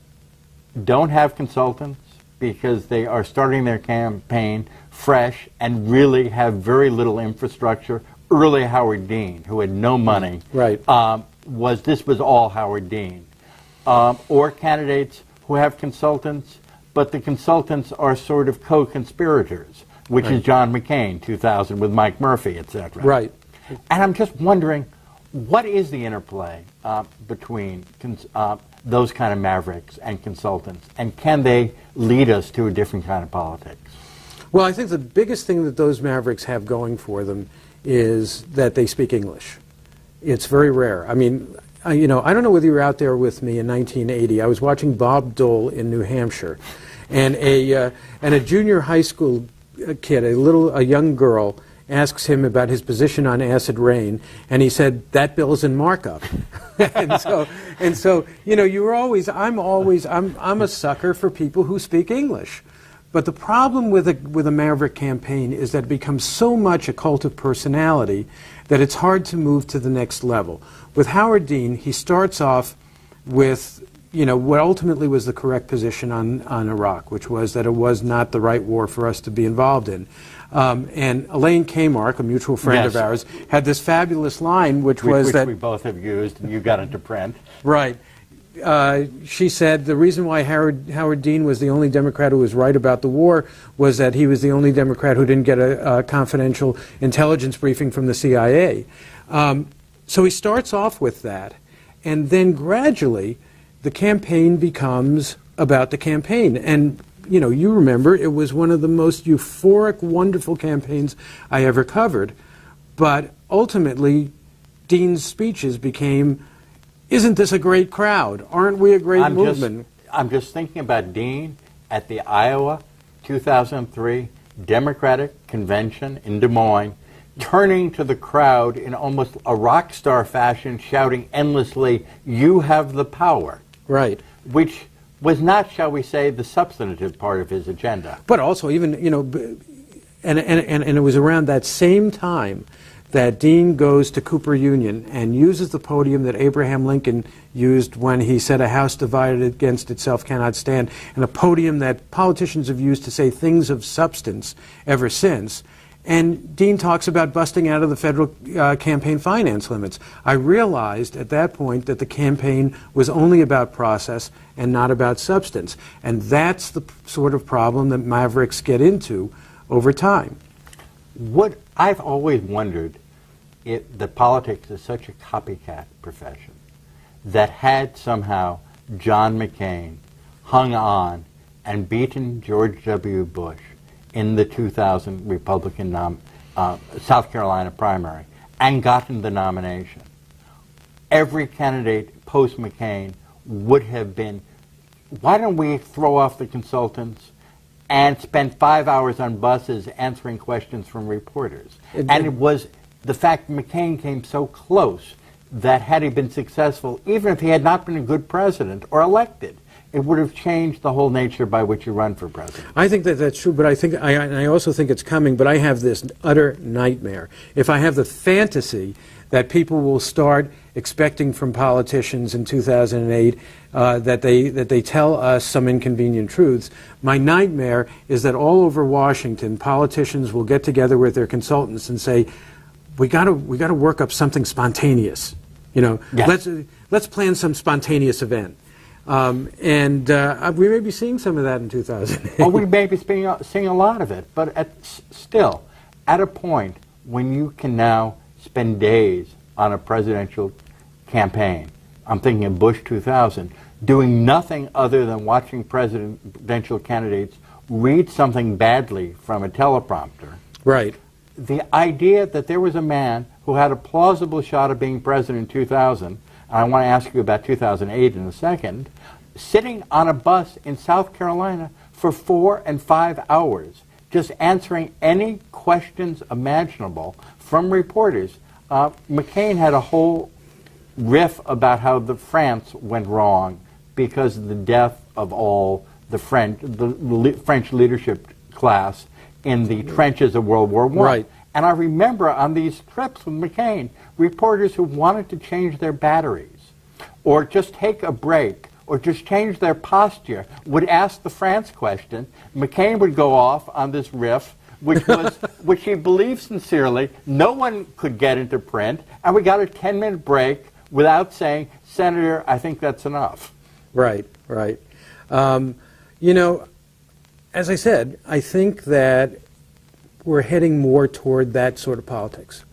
don't have consultants because they are starting their campaign fresh and really have very little infrastructure. Early Howard Dean, who had no money,
right.
This was all Howard Dean. Or candidates who have consultants, but the consultants are sort of co-conspirators, which is John McCain, 2000, with Mike Murphy, etc.
Right.
And I'm just wondering, what is the interplay between those kind of mavericks and consultants, and can they lead us to a different kind of politics?
Well, I think the biggest thing that those mavericks have going for them is that they speak English. It's very rare. I mean, I don't know whether you were out there with me in 1980. I was watching Bob Dole in New Hampshire, and a junior high school kid, a young girl, asks him about his position on acid rain, and he said, "That bill's in markup." and so, I'm a sucker for people who speak English. But the problem with a maverick campaign is that it becomes so much a cult of personality that it's hard to move to the next level. With Howard Dean, he starts off with what ultimately was the correct position on Iraq, which was that it was not the right war for us to be involved in. And Elaine Kmark, a mutual friend of ours, had this fabulous line, which was that
we both have used, and you got into print.
Right. She said the reason why Howard Dean was the only Democrat who was right about the war was that he was the only Democrat who didn't get a confidential intelligence briefing from the CIA. So he starts off with that, and then gradually the campaign becomes about the campaign. And you remember it was one of the most euphoric, wonderful campaigns I ever covered. But ultimately, Dean's speeches became, "Isn't this a great crowd? Aren't we a great movement?"
I'm just thinking about Dean at the Iowa 2003 Democratic Convention in Des Moines, turning to the crowd in almost a rock star fashion, shouting endlessly, "You have the power."
Right.
Which was not, shall we say, the substantive part of his agenda.
But also even, and it was around that same time that Dean goes to Cooper Union and uses the podium that Abraham Lincoln used when he said a house divided against itself cannot stand, and a podium that politicians have used to say things of substance ever since. And Dean talks about busting out of the federal campaign finance limits. I realized at that point that the campaign was only about process and not about substance. And that's the sort of problem that mavericks get into over time.
What I've always wondered if that politics is such a copycat profession that had somehow John McCain hung on and beaten George W. Bush in the 2000 Republican South Carolina primary and gotten the nomination, every candidate post-McCain would have been, why don't we throw off the consultants and spend 5 hours on buses answering questions from reporters? And it was the fact McCain came so close that had he been successful, even if he had not been a good president or elected, it would have changed the whole nature by which you run for president.
I think that that's true, but I also think it's coming, but I have this utter nightmare. If I have the fantasy that people will start expecting from politicians in 2008 that they tell us some inconvenient truths, my nightmare is that all over Washington, politicians will get together with their consultants and say, we got to work up something spontaneous.
Yes.
Let's plan some spontaneous event. And we may be seeing some of that in 2008.
Well, we may be seeing a lot of it, but still, at a point when you can now spend days on a presidential campaign, I'm thinking of Bush 2000, doing nothing other than watching presidential candidates read something badly from a teleprompter.
Right.
The idea that there was a man who had a plausible shot of being president in 2000, and I want to ask you about 2008 in a second, sitting on a bus in South Carolina for 4 and 5 hours, just answering any questions imaginable from reporters. McCain had a whole riff about how the France went wrong because of the death of all the French leadership class in the trenches of World War I.
Right.
And I remember on these trips with McCain, reporters who wanted to change their batteries or just take a break or just change their posture would ask the France question. McCain would go off on this riff, which was which he believed sincerely. No one could get into print, and we got a 10-minute break without saying, "Senator, I think that's enough."
Right, right. You know, as I said, I think that we're heading more toward that sort of politics.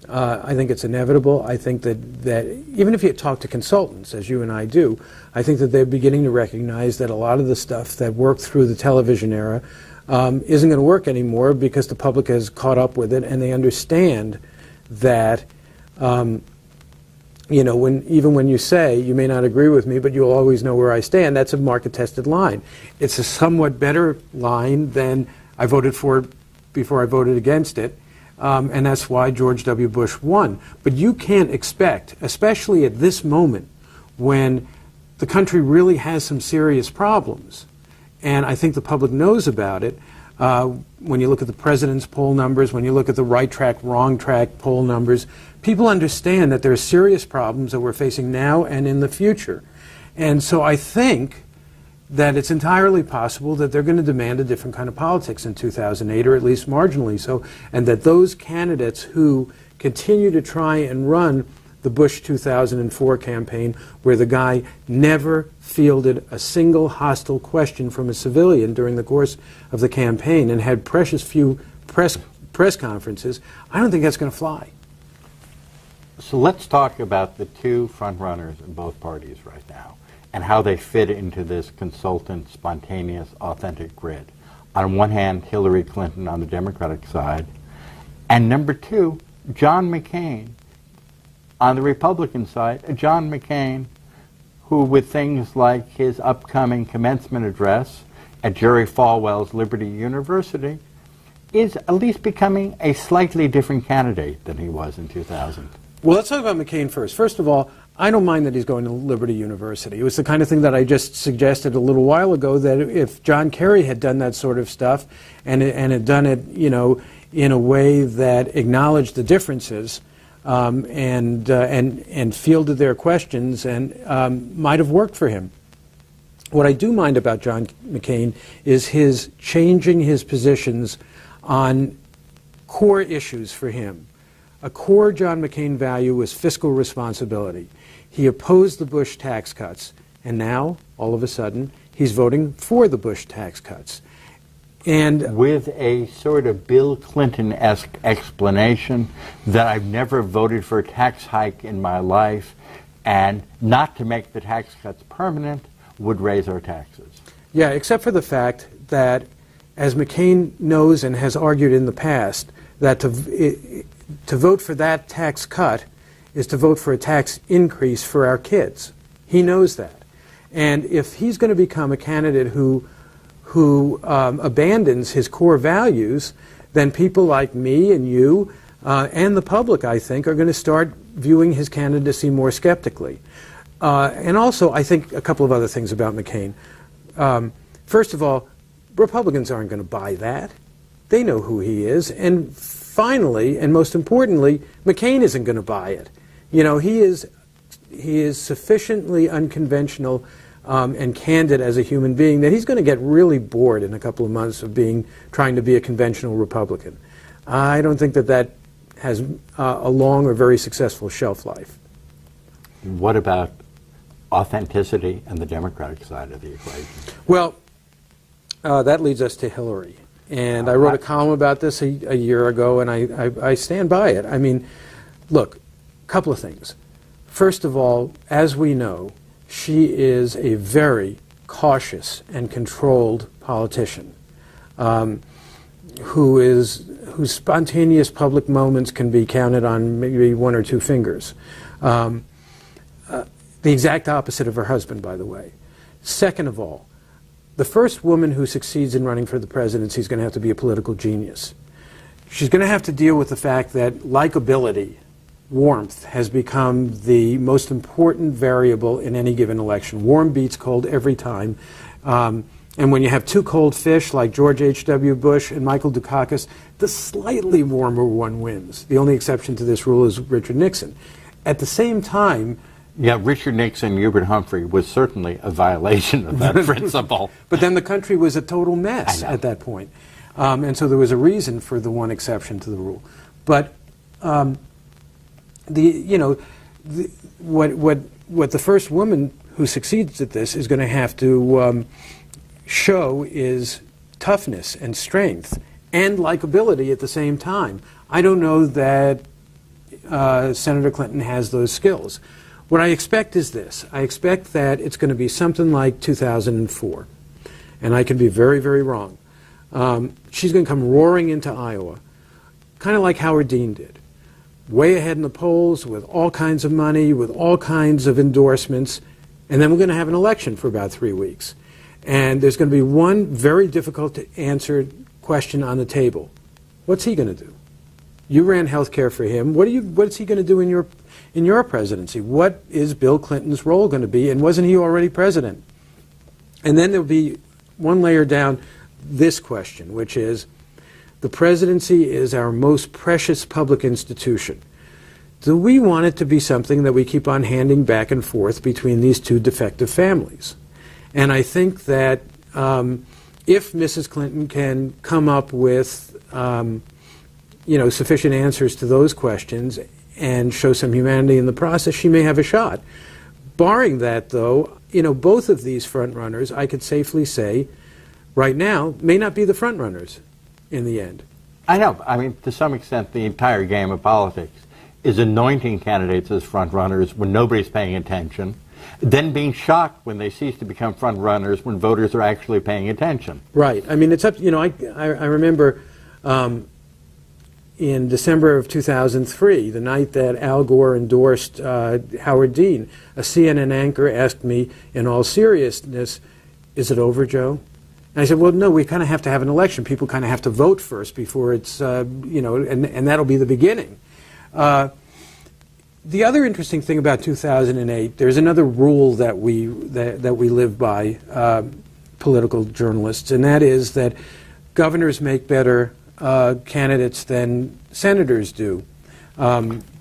I think it's inevitable. I think that even if you talk to consultants, as you and I do, I think that they're beginning to recognize that a lot of the stuff that worked through the television era isn't going to work anymore because the public has caught up with it, and they understand that, you know, even when you say, you may not agree with me, but you'll always know where I stand, that's a market-tested line. It's a somewhat better line than I voted for it before I voted against it. And that's why George W. Bush won. But you can't expect, especially at this moment, when the country really has some serious problems, and I think the public knows about it, when you look at the president's poll numbers, when you look at the right track, wrong track poll numbers, people understand that there are serious problems that we're facing now and in the future. And so I think that it's entirely possible that they're going to demand a different kind of politics in 2008, or at least marginally so, and that those candidates who continue to try and run the Bush 2004 campaign, where the guy never fielded a single hostile question from a civilian during the course of the campaign and had precious few press conferences, I don't think that's going to fly.
So let's talk about the two front runners in both parties right now, and how they fit into this consultant, spontaneous, authentic grid. On one hand, Hillary Clinton on the Democratic side, and number two, John McCain on the Republican side. John McCain, who with things like his upcoming commencement address at Jerry Falwell's Liberty University, is at least becoming a slightly different candidate than he was in 2000.
Well, let's talk about McCain first. First of all, I don't mind that he's going to Liberty University. It was the kind of thing that I just suggested a little while ago, that if John Kerry had done that sort of stuff and had done it, you know, in a way that acknowledged the differences and fielded their questions, and might have worked for him. What I do mind about John McCain is his changing his positions on core issues for him. A core John McCain value was fiscal responsibility. He opposed the Bush tax cuts, and now, all of a sudden, he's voting for the Bush tax cuts. And
with a sort of Bill Clinton-esque explanation that I've never voted for a tax hike in my life, and not to make the tax cuts permanent would raise our taxes.
Yeah, except for the fact that, as McCain knows and has argued in the past, that to vote for that tax cut is to vote for a tax increase for our kids. He knows that. And if he's going to become a candidate who abandons his core values, then people like me and you and the public, I think, are going to start viewing his candidacy more skeptically. And also, I think a couple of other things about McCain. First of all, Republicans aren't going to buy that. They know who he is. And finally, and most importantly, McCain isn't going to buy it. You know, he is sufficiently unconventional and candid as a human being that he's going to get really bored in a couple of months of trying to be a conventional Republican. I don't think that has a long or very successful shelf life.
What about authenticity and the Democratic side of the equation?
Well, that leads us to Hillary. And I wrote a column about this a year ago, and I stand by it. I mean, look, a couple of things. First of all, as we know, she is a very cautious and controlled politician whose spontaneous public moments can be counted on maybe one or two fingers. The exact opposite of her husband, by the way. Second of all, the first woman who succeeds in running for the presidency is going to have to be a political genius. She's going to have to deal with the fact that likability, warmth, has become the most important variable in any given election. Warm beats cold every time. And when you have two cold fish like George H.W. Bush and Michael Dukakis, the slightly warmer one wins. The only exception to this rule is Richard Nixon. At the same time...
Yeah, Richard Nixon, Hubert Humphrey was certainly a violation of that principle.
But then the country was a total mess at that point. And so there was a reason for the one exception to the rule. But what the first woman who succeeds at this is going to have to show is toughness and strength and likability at the same time. I don't know that Senator Clinton has those skills. What I expect is this. I expect that it's going to be something like 2004. And I can be very, very wrong. She's going to come roaring into Iowa, kind of like Howard Dean did. Way ahead in the polls, with all kinds of money, with all kinds of endorsements, and then we're going to have an election for about 3 weeks. And there's going to be one very difficult to answer question on the table. What's he going to do? You ran health care for him. What's he going to do in your presidency? What is Bill Clinton's role going to be? And wasn't he already president? And then there'll be one layer down this question, which is, the presidency is our most precious public institution. Do we want it to be something that we keep on handing back and forth between these two defective families? And I think that if Mrs. Clinton can come up with sufficient answers to those questions and show some humanity in the process, she may have a shot. Barring that, though, both of these front-runners, I could safely say, right now, may not be the front-runners in the end.
I know. I mean, to some extent, the entire game of politics is anointing candidates as front-runners when nobody's paying attention, then being shocked when they cease to become front-runners when voters are actually paying attention.
Right. I mean, it's up. I remember in December of 2003, the night that Al Gore endorsed Howard Dean, a CNN anchor asked me, in all seriousness, "Is it over, Joe?" And I said, well, no, we kind of have to have an election. People kind of have to vote first before it's, and that'll be the beginning. The other interesting thing about 2008, there's another rule that we live by, political journalists, and that is that governors make better candidates than senators do.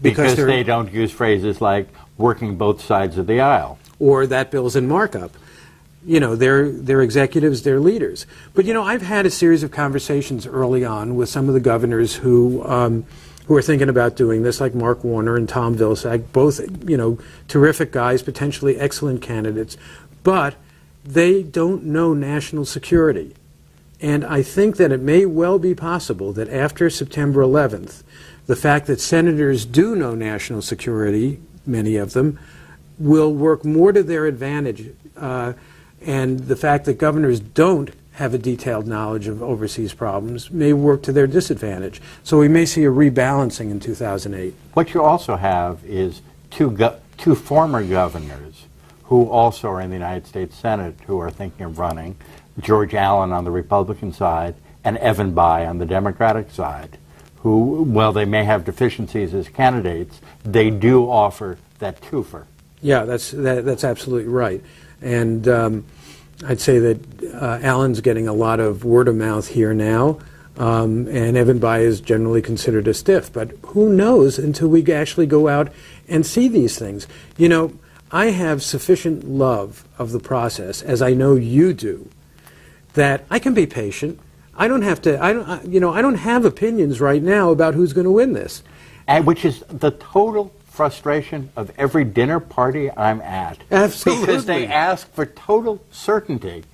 Because they don't use phrases like working both sides of the aisle.
Or that bill's in markup. They're executives, they're leaders. But, I've had a series of conversations early on with some of the governors who are thinking about doing this, like Mark Warner and Tom Vilsack, both, terrific guys, potentially excellent candidates. But they don't know national security. And I think that it may well be possible that after September 11th, the fact that senators do know national security, many of them, will work more to their advantage. And the fact that governors don't have a detailed knowledge of overseas problems may work to their disadvantage. So we may see a rebalancing in 2008.
What you also have is two former governors who also are in the United States Senate who are thinking of running, George Allen on the Republican side and Evan Bayh on the Democratic side, who, while they may have deficiencies as candidates, they do offer that twofer.
Yeah, that's absolutely right. And I'd say that Allen's getting a lot of word of mouth here now, and Evan Bayh is generally considered a stiff. But who knows until we actually go out and see these things. I have sufficient love of the process, as I know you do, that I can be patient. I don't have to. I don't have opinions right now about who's going to win this.
And which is the total frustration of every dinner party I'm at.
Absolutely.
Because they ask for total certainty.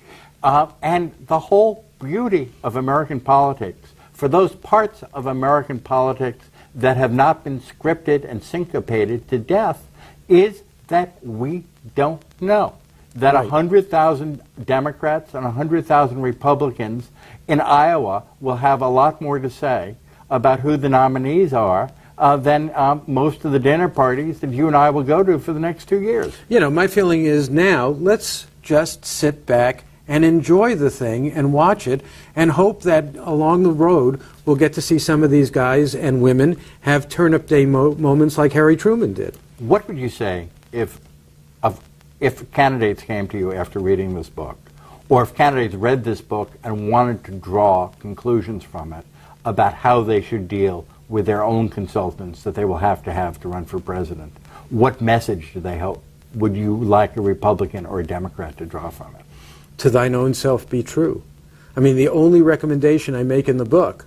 And the whole beauty of American politics, for those parts of American politics that have not been scripted and syncopated to death, is that we don't know. That 100,000 Democrats and 100,000 Republicans in Iowa will have a lot more to say about who the nominees are than most of the dinner parties that you and I will go to for the next 2 years.
My feeling is now, let's just sit back and enjoy the thing and watch it and hope that along the road we'll get to see some of these guys and women have turn-up day moments like Harry Truman did.
What would you say if candidates came to you after reading this book, or if candidates read this book and wanted to draw conclusions from it about how they should deal with their own consultants that they will have to run for president? What message do they hope would you like a Republican or a Democrat to draw from it?
To thine own self be true. I mean, the only recommendation I make in the book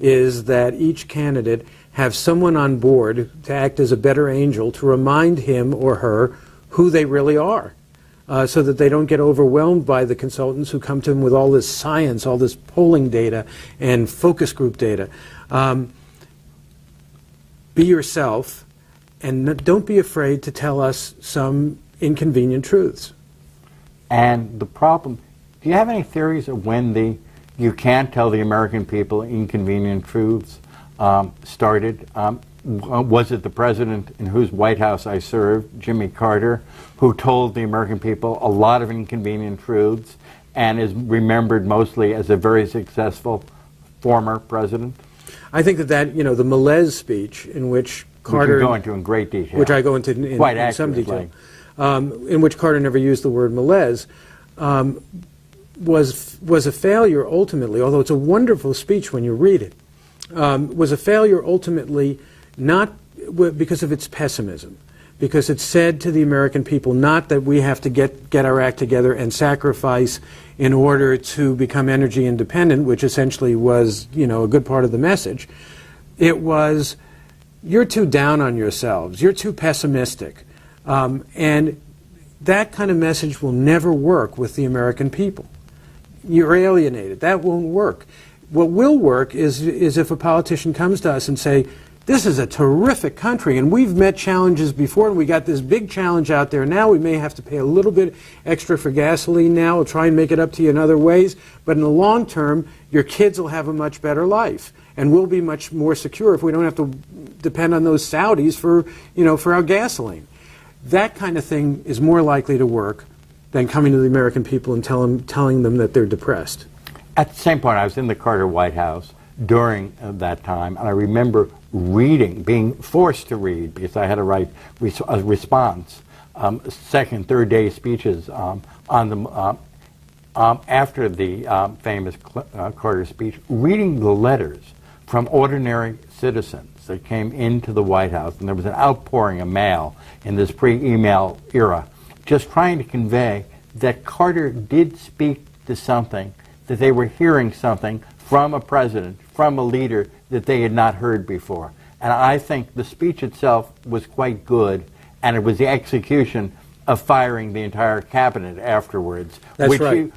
is that each candidate have someone on board to act as a better angel to remind him or her who they really are, so that they don't get overwhelmed by the consultants who come to them with all this science, all this polling data and focus group data. Be yourself, and don't be afraid to tell us some inconvenient truths.
And the problem, do you have any theories of when you can't tell the American people inconvenient truths started? Was it the president in whose White House I served, Jimmy Carter, who told the American people a lot of inconvenient truths and is remembered mostly as a very successful former president?
I think that the Melez speech in which Carter...
Which you go into in great detail.
Which I go into in some detail. In which Carter never used the word Melez, was a failure ultimately, although it's a wonderful speech when you read it, was a failure ultimately not because of its pessimism, because it said to the American people not that we have to get our act together and sacrifice in order to become energy independent, which essentially was a good part of the message. It was, you're too down on yourselves, you're too pessimistic. And that kind of message will never work with the American people. You're alienated. That won't work. What will work is if a politician comes to us and say, this is a terrific country, and we've met challenges before, and we got this big challenge out there now. We may have to pay a little bit extra for gasoline now. We'll try and make it up to you in other ways. But in the long term, your kids will have a much better life, and we'll be much more secure if we don't have to depend on those Saudis for our gasoline. That kind of thing is more likely to work than coming to the American people and telling them that they're depressed.
At the same point, I was in the Carter White House during that time, and I remember reading, being forced to read, because I had to write a response, second, third day speeches after the famous Carter speech, reading the letters from ordinary citizens that came into the White House, and there was an outpouring of mail in this pre-email era, just trying to convey that Carter did speak to something, that they were hearing something from a president, from a leader that they had not heard before. And I think the speech itself was quite good, and it was the execution of firing the entire cabinet afterwards,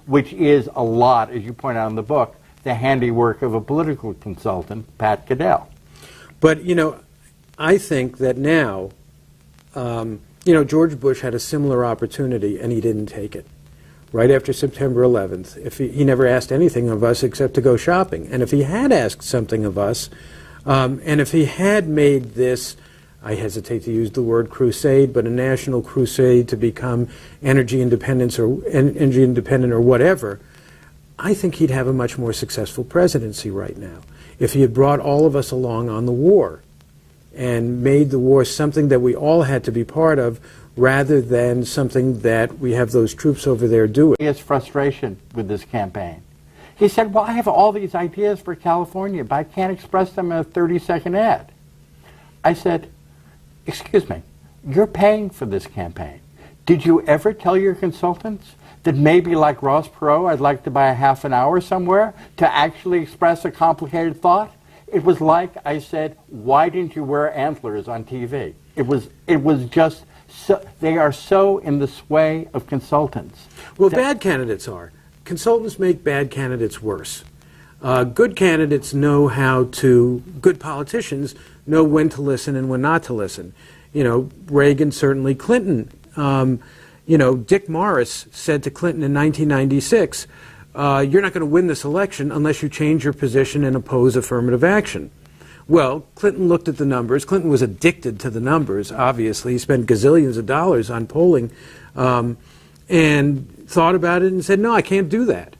which is a lot, as you point out in the book, the handiwork of a political consultant, Pat Goodell.
But, I think that now, George Bush had a similar opportunity, and he didn't take it. Right after September 11th, if he never asked anything of us except to go shopping. And if he had asked something of us, and if he had made this, I hesitate to use the word crusade, but a national crusade to become energy independent or whatever, I think he'd have a much more successful presidency right now. If he had brought all of us along on the war and made the war something that we all had to be part of, rather than something that we have those troops over there doing.
He has frustration with this campaign. He said, well, I have all these ideas for California, but I can't express them in a 30-second ad. I said, excuse me, you're paying for this campaign. Did you ever tell your consultants that maybe like Ross Perot, I'd like to buy a half an hour somewhere to actually express a complicated thought? It was like I said, why didn't you wear antlers on TV? It was just... So they are so in the sway of consultants.
Well, bad candidates are. Consultants make bad candidates worse. Good candidates know good politicians know when to listen and when not to listen. Reagan, certainly Clinton. Dick Morris said to Clinton in 1996, you're not going to win this election unless you change your position and oppose affirmative action. Well, Clinton looked at the numbers. Clinton was addicted to the numbers, obviously. He spent gazillions of dollars on polling. And thought about it and said, no, I can't do that.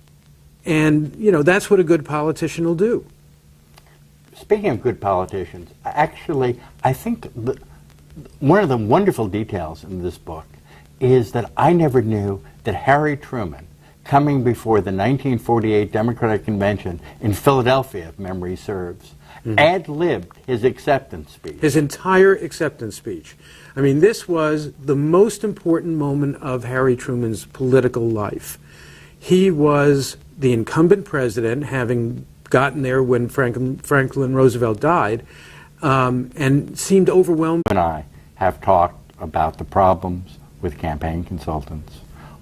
And, you know, that's what a good politician will do.
Speaking of good politicians, actually, I think one of the wonderful details in this book is that I never knew that Harry Truman, coming before the 1948 Democratic Convention in Philadelphia, if memory serves, ad-libbed his acceptance speech.
His entire acceptance speech. I mean, this was the most important moment of Harry Truman's political life. He was the incumbent president, having gotten there when Franklin Roosevelt died, and seemed overwhelmed.
You and I have talked about the problems with campaign consultants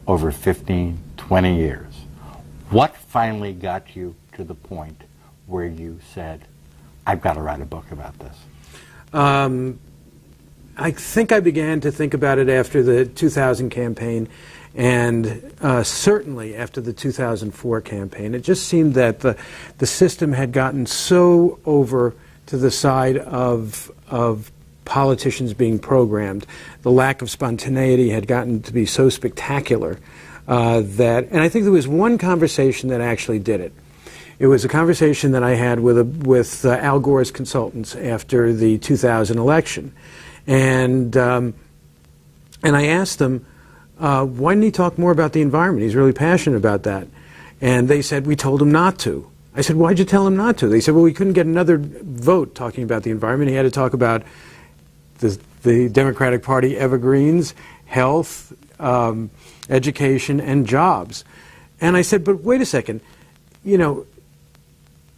over 15, 20 years. What finally got you to the point where you said, I've got to write a book about this?
I think I began to think about it after the 2000 campaign, and certainly after the 2004 campaign. It just seemed that the system had gotten so over to the side of politicians being programmed. The lack of spontaneity had gotten to be so spectacular and I think there was one conversation that actually did it. It was a conversation that I had with Al Gore's consultants after the 2000 election. And I asked them, why didn't he talk more about the environment? He's really passionate about that. And they said, we told him not to. I said, why'd you tell him not to? They said, well, we couldn't get another vote talking about the environment. He had to talk about the Democratic Party evergreens, health, education, and jobs. And I said, but wait a second, you know,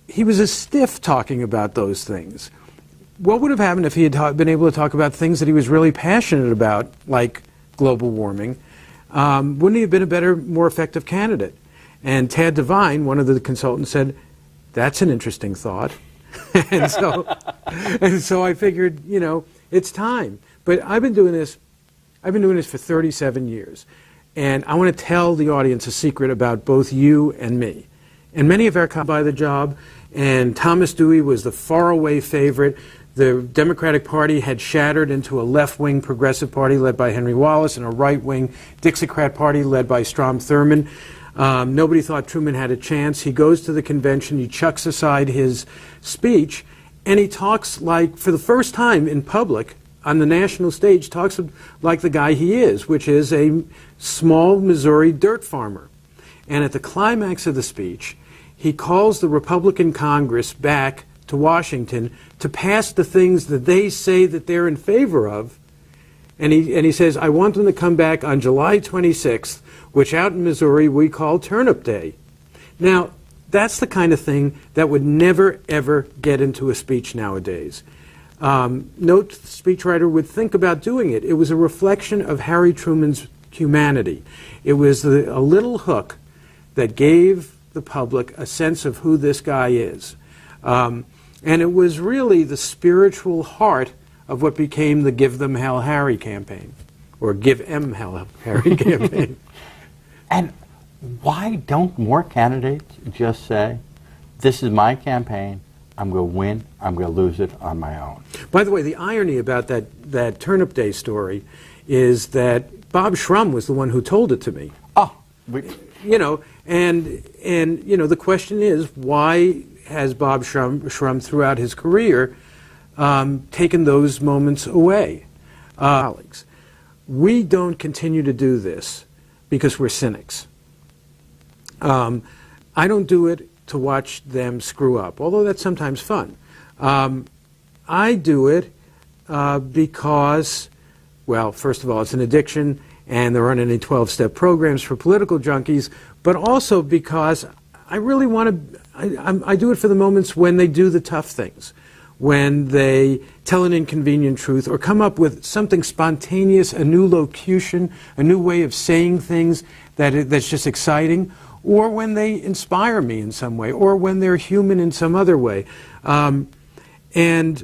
he was a stiff talking about those things. What would have happened if he had been able to talk about things that he was really passionate about, like global warming? Wouldn't he have been a better, more effective candidate? And Tad Devine, one of the consultants, said, that's an interesting thought. and so I figured, you know, it's time. But I've been doing this for 37 years. And I want to tell the audience a secret about both you and me. And many of our by the job, and Thomas Dewey was the faraway favorite. The Democratic Party had shattered into a left-wing progressive party led by Henry Wallace and a right-wing Dixiecrat party led by Strom Thurmond. Nobody thought Truman had a chance. He goes to the convention, he chucks aside his speech, and he talks like, for the first time in public, on the national stage, talks like the guy he is, which is a small Missouri dirt farmer. And at the climax of the speech, he calls the Republican Congress back to Washington to pass the things that they say that they're in favor of. And he says, I want them to come back on July 26th, which out in Missouri we call Turnip Day. Now, that's the kind of thing that would never, ever get into a speech nowadays. No speechwriter would think about doing it. It was a reflection of Harry Truman's humanity. It was a little hook that gave the public a sense of who this guy is. And it was really the spiritual heart of what became the Give Them Hell Harry campaign, or Give Em Hell Harry campaign.
And why don't more candidates just say, this is my campaign, I'm going to win, I'm going to lose it on my own?
By the way, the irony about that Turnip Day story is that Bob Shrum was the one who told it to me.
Oh,
you know, and you know, the question is, why has Bob Shrum throughout his career taken those moments away? Colleagues, we don't continue to do this because we're cynics. I don't do it to watch them screw up, although that's sometimes fun. I do it because, well, first of all, it's an addiction, and there aren't any 12-step programs for political junkies, but also because I really want to, I do it for the moments when they do the tough things, when they tell an inconvenient truth or come up with something spontaneous, a new locution, a new way of saying things that's just exciting, or when they inspire me in some way, or when they're human in some other way. And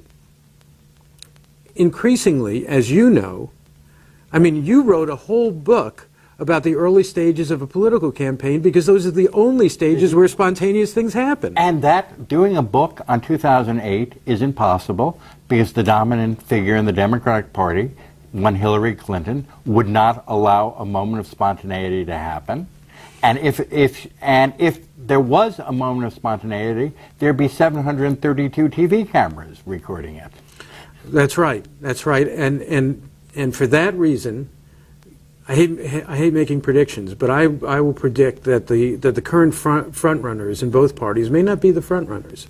increasingly, as you know, I mean, you wrote a whole book about the early stages of a political campaign because those are the only stages where spontaneous things happen.
And that, doing a book on 2008 is impossible because the dominant figure in the Democratic Party when Hillary Clinton would not allow a moment of spontaneity to happen. And if there was a moment of spontaneity, there'd be 732 TV cameras recording it.
That's right. That's right. And for that reason, I hate making predictions, but I will predict that the current front runners in both parties may not be the front runners.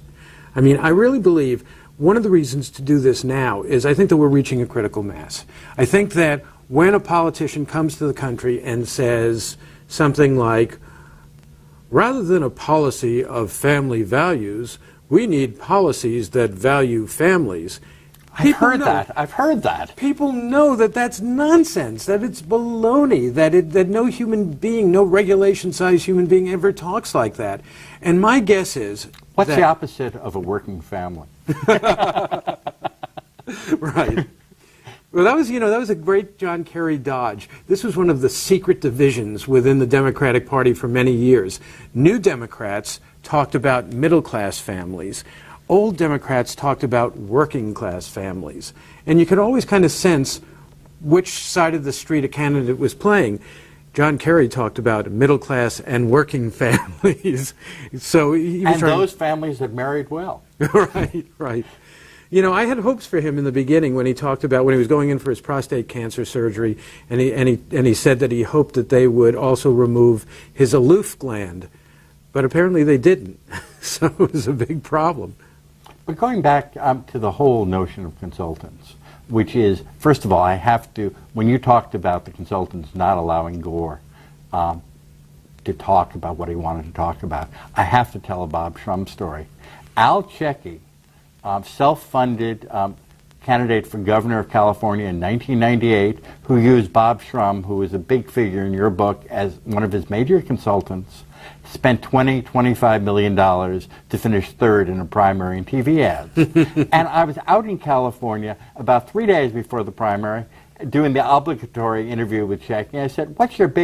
I mean, I really believe one of the reasons to do this now is I think that we're reaching a critical mass. I think that when a politician comes to the country and says something like, rather than a policy of family values, we need policies that value families.
I've heard that.
People know that that's nonsense, that it's baloney, that no human being, no regulation-sized human being ever talks like that. And my guess is...
What's the opposite of a working family?
Right. Well, that was a great John Kerry dodge. This was one of the secret divisions within the Democratic Party for many years. New Democrats talked about middle-class families. Old Democrats talked about working-class families. And you could always kind of sense which side of the street a candidate was playing. John Kerry talked about middle-class and working families. So he was
those families that married well.
Right, right. You know, I had hopes for him in the beginning when he talked about when he was going in for his prostate cancer surgery, and he said that he hoped that they would also remove his aloof gland, but apparently they didn't. So it was a big problem.
But going back to the whole notion of consultants, which is, first of all, I have to, when you talked about the consultants not allowing Gore to talk about what he wanted to talk about, I have to tell a Bob Shrum story. Al Checky, self-funded candidate for governor of California in 1998, who used Bob Shrum, who was a big figure in your book, as one of his major consultants, spent $25 million to finish third in a primary in TV ads. And I was out in California about 3 days before the primary doing the obligatory interview with Checky. I said, "What's your big